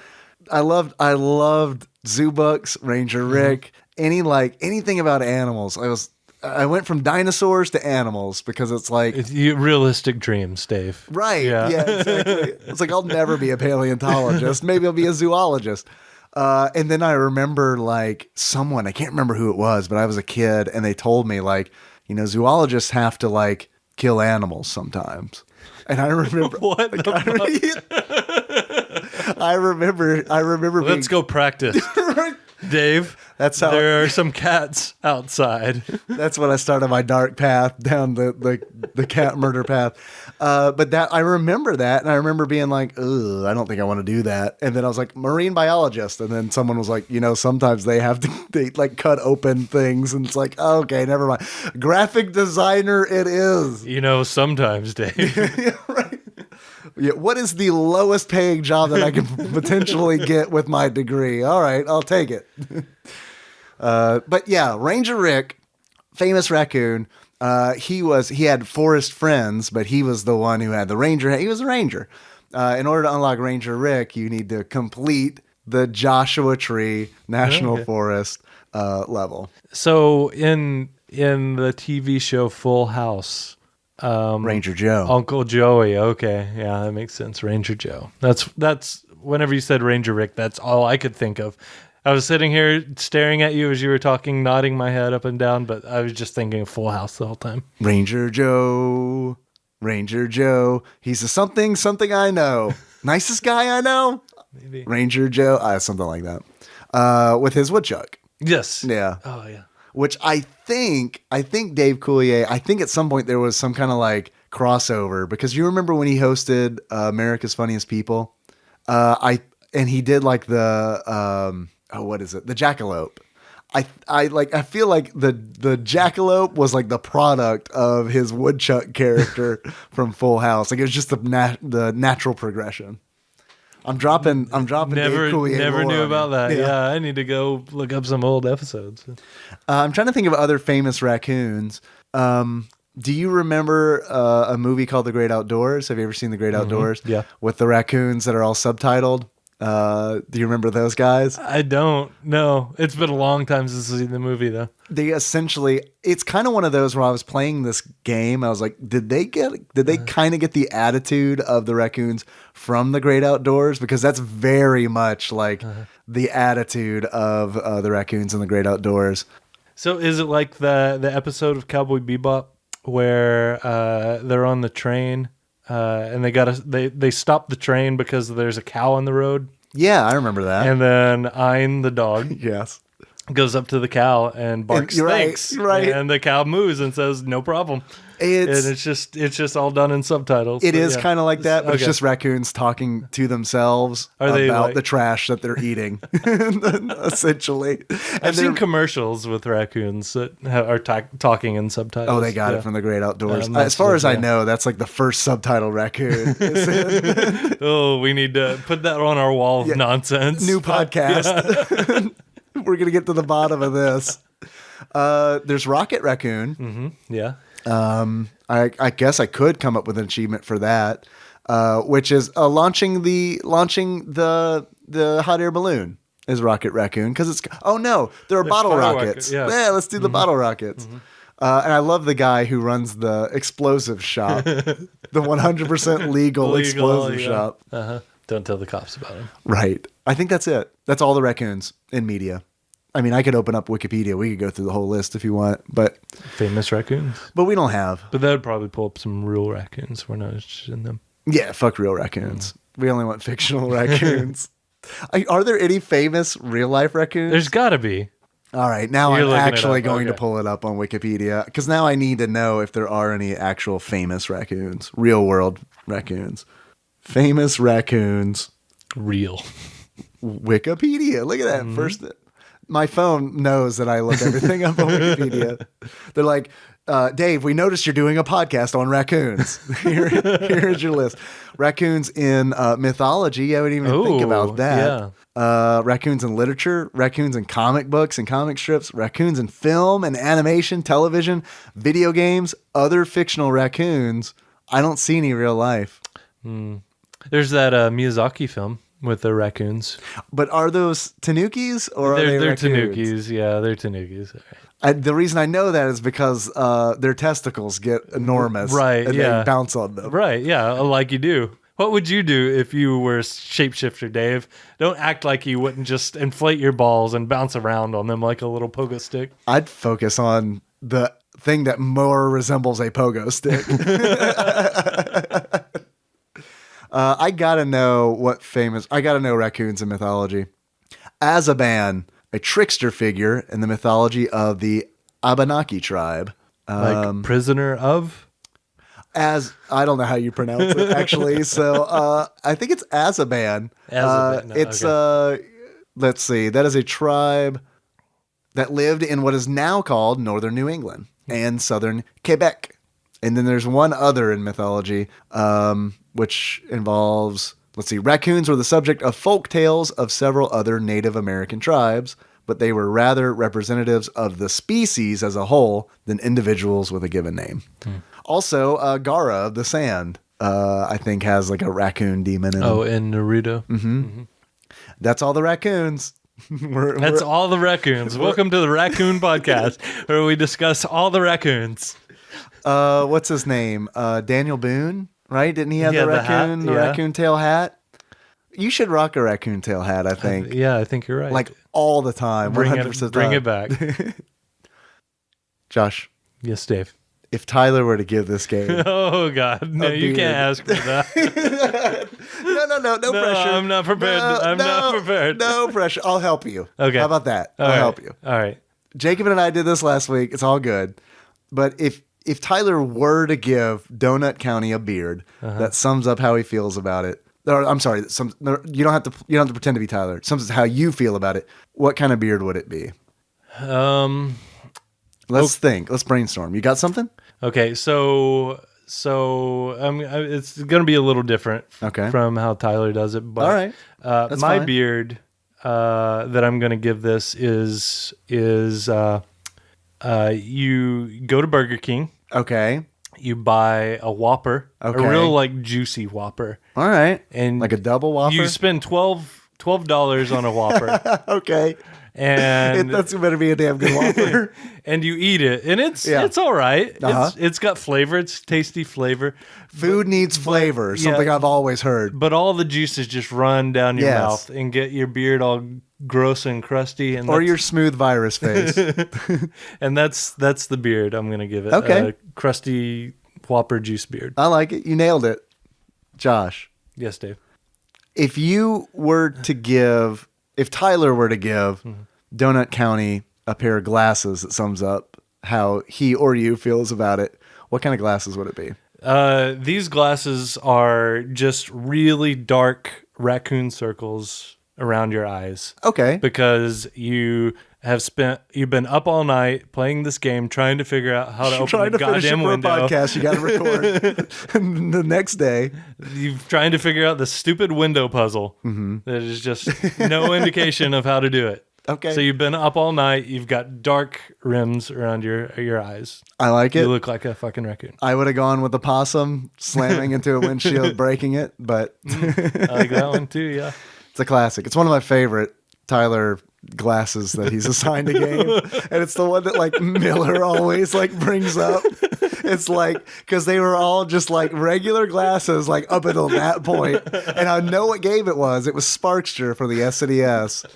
I loved zoo books, Ranger Rick, anything about animals. I went from dinosaurs to animals because it's like realistic dreams, Dave. Right. Yeah, exactly. It's like I'll never be a paleontologist. Maybe I'll be a zoologist. And then I remember like someone, I can't remember who it was, but I was a kid and they told me like, zoologists have to like kill animals sometimes. And I remember what I remember Let's go practice. Right? Dave. That's how. There are some cats outside. That's when I started my dark path down the cat murder path. But that I remember that, and I remember being like, "Ugh, I don't think I want to do that." And then I was like, "Marine biologist," and then someone was like, sometimes they have to like cut open things, and it's like, oh, okay, never mind. Graphic designer, it is. Sometimes, Dave. Yeah, right. Yeah, what is the lowest paying job that I can potentially get with my degree? All right, I'll take it. But yeah, Ranger Rick, famous raccoon. He had forest friends, but he was the one who had the ranger. He was a ranger. In order to unlock Ranger Rick, you need to complete the Joshua Tree National Forest level. So in the TV show Full House, Ranger Joe, Uncle Joey. Okay, yeah, that makes sense. Ranger Joe. That's whenever you said Ranger Rick, that's all I could think of. I was sitting here staring at you as you were talking, nodding my head up and down, but I was just thinking of Full House the whole time. Ranger Joe. He's a something I know. Nicest guy I know. Maybe Ranger Joe. Something like that. With his woodchuck. Yes. Yeah. Oh yeah. Which I think Dave Coulier, I think at some point there was some kind of like crossover, because you remember when he hosted America's Funniest People? And he did like the what is it? The Jackalope. I feel like the Jackalope was like the product of his woodchuck character from Full House. Like it was just the natural progression. I'm dropping Dave Coulier. Never knew about that. Yeah, I need to go look up some old episodes. I'm trying to think of other famous raccoons. Do you remember a movie called The Great Outdoors? Have you ever seen The Great Outdoors? Yeah. With the raccoons that are all subtitled. Do you remember those guys? I don't know. It's been a long time since I've seen the movie, though. It's kind of one of those where I was playing this game. I was like, did they kind of get the attitude of the raccoons from The Great Outdoors? Because that's very much like the attitude of the raccoons in The Great Outdoors. So is it like the episode of Cowboy Bebop where they're on the train and they stop the train because there's a cow on the road? Yeah, I remember that. And then Ein, the dog, yes, goes up to the cow and barks thanks. Right. And the cow moos and says, no problem. It's just all done in subtitles. It is kind of like that, but it's just raccoons talking to themselves about the trash that they're eating, essentially. I've seen commercials with raccoons that are talking in subtitles. Oh, they got it from The Great Outdoors. As far as I know, that's like the first subtitle raccoon. Oh, we need to put that on our wall of nonsense. New podcast. We're going to get to the bottom of this. There's Rocket Raccoon. Mm-hmm. Yeah. I guess I could come up with an achievement for that, which is launching the hot air balloon is Rocket Raccoon, because they're bottle rockets. Yeah, let's do the bottle rockets. Mm-hmm. And I love the guy who runs the explosive shop, the 100% legal explosive shop. Don't tell the cops about him. Right. I think that's it. That's all the raccoons in media. I mean, I could open up Wikipedia. We could go through the whole list if you want, but famous raccoons. But we don't have. But that would probably pull up some real raccoons. We're not interested in them. Yeah, fuck real raccoons. We only want fictional raccoons. Are there any famous real life raccoons? There's got to be. All right, now I'm actually going to pull it up on Wikipedia, because now I need to know if there are any actual famous raccoons, real world raccoons. Famous raccoons. Real. Wikipedia. Look at that. First. My phone knows that I look everything up on Wikipedia. They're like, Dave, we noticed you're doing a podcast on raccoons. Here's your list. Raccoons in mythology. I wouldn't even think about that. Yeah. Raccoons in literature, raccoons in comic books and comic strips, raccoons in film and animation, television, video games, other fictional raccoons. I don't see any real life. There's that Miyazaki film with the raccoons. But are those tanukis or are they raccoons? They're tanukis. Yeah, they're tanukis. The reason I know that is because their testicles get enormous. Right, and they bounce on them. Right, yeah, like you do. What would you do if you were a shapeshifter, Dave? Don't act like you wouldn't just inflate your balls and bounce around on them like a little pogo stick. I'd focus on the thing that more resembles a pogo stick. I gotta know raccoons in mythology. Azaban. a trickster figure in the mythology of the Abenaki tribe. Like prisoner of? As I don't know how you pronounce it actually, so I think it's Azaban. Let's see, that is a tribe that lived in what is now called northern New England and southern Quebec. And then there's one other in mythology, which involves, let's see, raccoons were the subject of folk tales of several other Native American tribes, but they were rather representatives of the species as a whole than individuals with a given name. Also, Gara of the Sand, I think, has like a raccoon demon in him. In Naruto. That's all the raccoons. That's all the raccoons. Welcome to the Raccoon Podcast, where we discuss all the raccoons. What's his name? Daniel Boone, right? Didn't he have the raccoon, hat, raccoon tail hat? You should rock a raccoon tail hat, I think. I think you're right. Like all the time, 100%. Bring it back. Josh. Yes, Dave. If Tyler were to give this game... Oh, God. No, you can't ask for that. No pressure. I'm not prepared. I'm not prepared. No pressure. I'll help you. Okay. How about that? I'll help you. All right. Jacob and I did this last week. It's all good. But if Tyler were to give Donut County a beard that sums up how he feels about it, or I'm sorry, you don't have to pretend to be Tyler. It sums up how you feel about it. What kind of beard would it be? Let's think. Let's brainstorm. You got something? Okay, so it's going to be a little different from how Tyler does it. But, all right. My fine. Beard that I'm going to give this is you go to Burger King. Okay. You buy a Whopper, a real like juicy Whopper. All right. And like a double Whopper? You spend $12 on a Whopper. Okay. And that's better be a damn good Whopper. And you eat it, and it's all right. It's got flavor. It's tasty flavor. Food needs flavor. Something I've always heard. But all the juices just run down your mouth and get your beard all gross and crusty, or your smooth virus face. And that's the beard I'm gonna give it. Okay, crusty Whopper juice beard. I like it. You nailed it, Josh. Yes, Dave. If Tyler were to give Donut County a pair of glasses that sums up how he or you feels about it, what kind of glasses would it be? These glasses are just really dark raccoon circles around your eyes. Okay. Because you've been up all night playing this game, trying to figure out how to open the goddamn window. Trying to finish it for a podcast you got to record. And the next day, you're trying to figure out the stupid window puzzle. That is just no indication of how to do it. Okay. So you've been up all night. You've got dark rims around your eyes. I like it. You look like a fucking raccoon. I would have gone with the possum slamming into a windshield, breaking it, but I like that one too. Yeah, it's a classic. It's one of my favorite Tyler glasses that he's assigned a game, and it's the one that like Miller always like brings up. It's like because they were all just like regular glasses like up until that point, and I know what game it was. It was Sparkster for the SNES.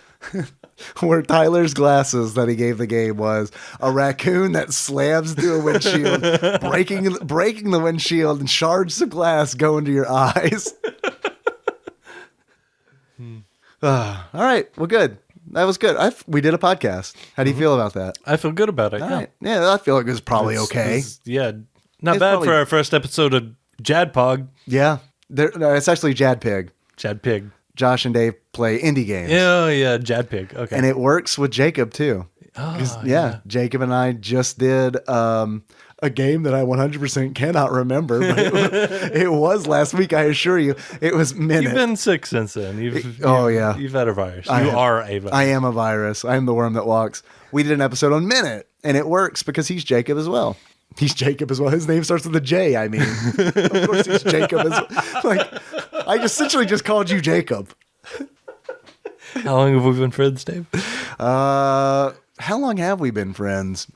Where Tyler's glasses that he gave the game was a raccoon that slams into a windshield, breaking the windshield, and shards of glass go into your eyes. All right, well, good. That was good. We did a podcast. How do you feel about that? I feel good about it. All right. Yeah, I feel like it was probably okay. Not bad for our first episode of TADPOG. Yeah, no, it's actually JadPig. JadPig. Josh and Dave play indie games. Yeah, JadPig. Okay. And it works with Jacob too. Oh, yeah. Jacob and I just did a game that I 100% cannot remember, but it was last week, I assure you. It was Minit. You've been sick since then. You've had a virus. I am a virus. I am the worm that walks. We did an episode on Minit, and it works because he's Jacob as well. He's Jacob as well. His name starts with a J, I mean. Of course he's Jacob as well. Like, I essentially just called you Jacob. How long have we been friends, Dave? How long have we been friends?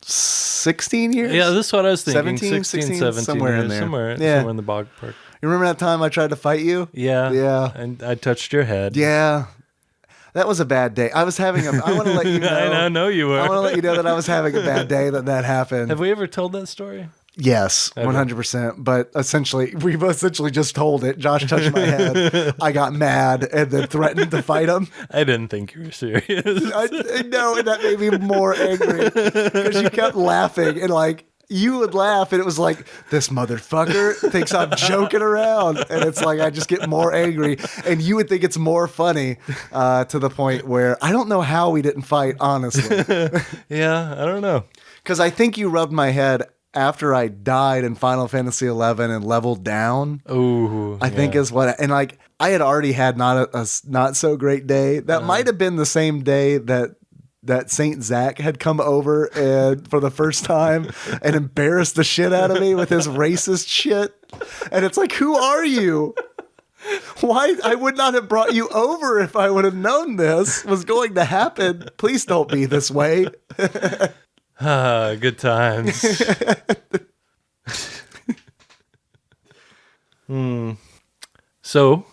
16 years? Yeah, this is what I was thinking. 16, 17 somewhere years, in there. Somewhere in the bog park. You remember that time I tried to fight you? Yeah. And I touched your head. Yeah. That was a bad day. I want to let you know. I know you were. I want to let you know that I was having a bad day that happened. Have we ever told that story? Yes, 100%. But essentially, we essentially just told it. Josh touched my head. I got mad and then threatened to fight him. I didn't think you were serious. I know, and that made me more angry because you kept laughing and like you would laugh and it was like, this motherfucker thinks I'm joking around, and it's like I just get more angry, and you would think it's more funny to the point where I don't know how we didn't fight, honestly. Yeah, I don't know. Because I think you rubbed my head after I died in Final Fantasy 11 and leveled down. Oh, I think is what, and like I had already had not a not so great day. That might have been the same day that Saint Zach had come over and for the first time and embarrassed the shit out of me with his racist shit. And it's like, who are you? Why? I would not have brought you over if I would have known this was going to happen. Please don't be this way. Good times. So,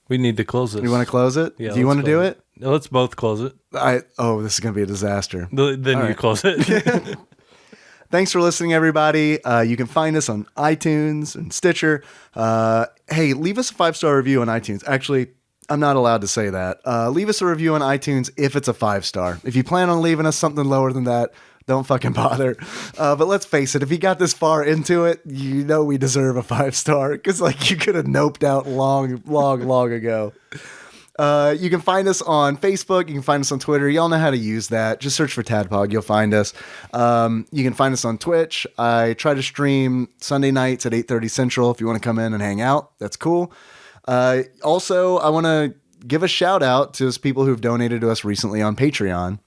we need to close this. You want to close it? Yeah, do you want to do it? Let's both close it. This is going to be a disaster. Then you close it. Thanks for listening, everybody. You can find us on iTunes and Stitcher. Hey, leave us a 5-star review on iTunes. Actually, I'm not allowed to say that. Leave us a review on iTunes if it's a 5-star. If you plan on leaving us something lower than that, don't fucking bother. But let's face it, if you got this far into it, you know we deserve a 5-star because like you could have noped out long ago. You can find us on Facebook. You can find us on Twitter. Y'all know how to use that. Just search for TADPOG. You'll find us. You can find us on Twitch. I try to stream Sunday nights at 8:30 Central. If you want to come in and hang out, that's cool. Also, I want to give a shout out to those people who've donated to us recently on Patreon.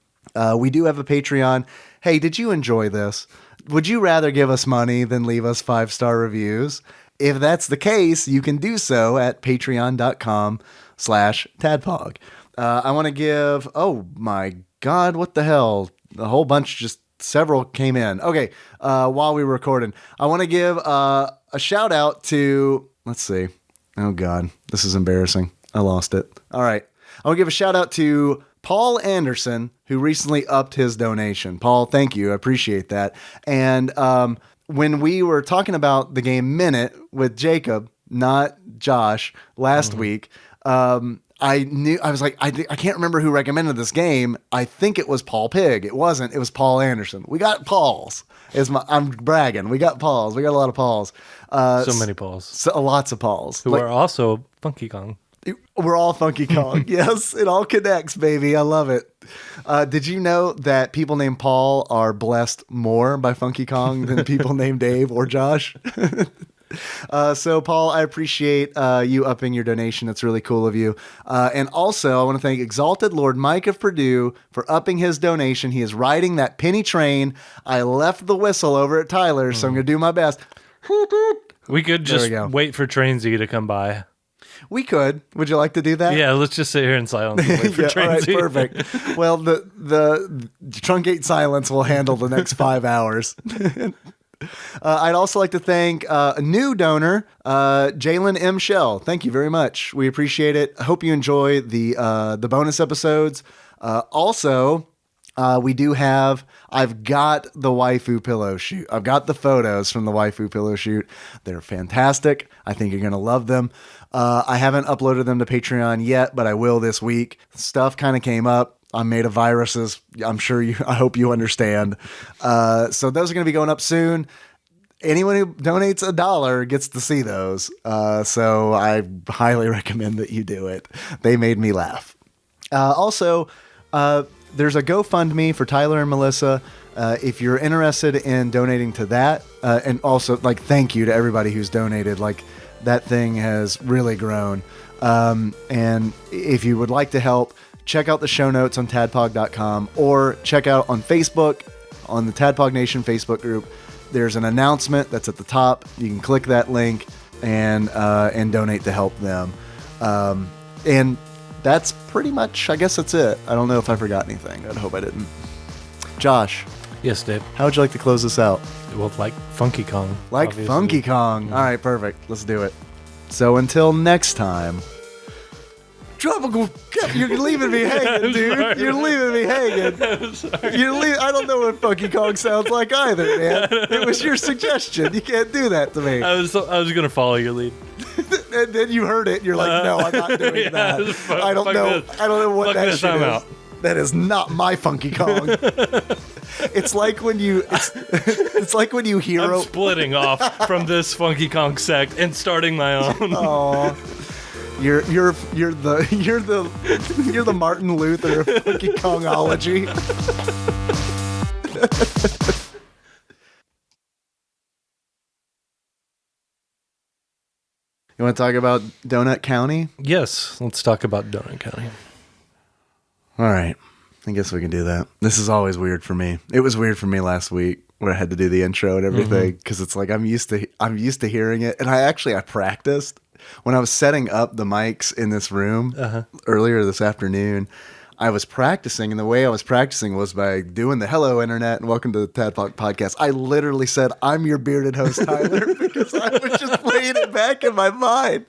We do have a Patreon. Hey, did you enjoy this? Would you rather give us money than leave us 5-star reviews? If that's the case, you can do so at patreon.com/TADPOG. I want to give, oh my God, what the hell? A whole bunch, several came in. Okay, while we were recording, I want to give a shout out to, let's see. Oh God, this is embarrassing. I lost it. All right. I want to give a shout out to Paul Anderson, who recently upped his donation. Paul, thank you. I appreciate that. And when we were talking about the game Minit with Jacob, not Josh, last week, I was like, I can't remember who recommended this game. I think it was Paul Pig. It wasn't. It was Paul Anderson. We got Pauls. I'm bragging. We got Pauls. We got a lot of Pauls. So many Pauls. Lots of Pauls. Who are also Funky Kong. We're all Funky Kong. Yes, it all connects, baby. I love it. Did you know that people named Paul are blessed more by Funky Kong than people named Dave or Josh? So, Paul, I appreciate you upping your donation. It's really cool of you. And also, I want to thank Exalted Lord Mike of Purdue for upping his donation. He is riding that penny train. I left the whistle over at Tyler's, so I'm going to do my best. We could just wait for Trainsy to come by. We could. Would you like to do that? Yeah, let's just sit here in silence and wait for Trainsy. All right, perfect. Well, the truncate silence will handle the next 5 hours. I'd also like to thank a new donor, Jalen M. Shell. Thank you very much. We appreciate it. I hope you enjoy the bonus episodes. Also, we do have, I've got the waifu pillow shoot. I've got the photos from the waifu pillow shoot. They're fantastic. I think you're going to love them. I haven't uploaded them to Patreon yet, but I will this week. Stuff kind of came up. I'm made of viruses. I hope you understand. So those are going to be going up soon. Anyone who donates $1 gets to see those. So I highly recommend that you do it. They made me laugh. Also, there's a GoFundMe for Tyler and Melissa. If you're interested in donating to that, and also thank you to everybody who's donated. That thing has really grown. And if you would like to help, check out the show notes on tadpog.com or check out on Facebook, on the Tadpog Nation Facebook group. There's an announcement that's at the top. You can click that link and donate to help them. And that's pretty much, I guess that's it. I don't know if I forgot anything. I hope I didn't. Josh. Yes, Dave. How would you like to close this out? Well, like Funky Kong. Like obviously. Funky Kong. All right, perfect. Let's do it. So until next time, Tropical, you're leaving me hanging, dude. sorry. You're leaving me hanging. I don't know what Funky Kong sounds like either, man. It was your suggestion. You can't do that to me. I was gonna follow your lead. And then you heard it. And you're like, no, I'm not doing that. I don't know. I don't know what that shit is. Out. That is not my Funky Kong. It's like when you. It's like when you hear. I'm splitting off from this Funky Kong sect and starting my own. Oh. You're the Martin Luther of Funky Kongology. You want to talk about Donut County? Yes, let's talk about Donut County. All right. I guess we can do that. This is always weird for me. It was weird for me last week where I had to do the intro and everything because it's like I'm used to hearing it, and I practiced when I was setting up the mics in this room earlier this afternoon. I was practicing, and the way I was practicing was by doing the hello internet and welcome to the TADPOG podcast. I literally said, I'm your bearded host, Tyler, because I was just playing it back in my mind.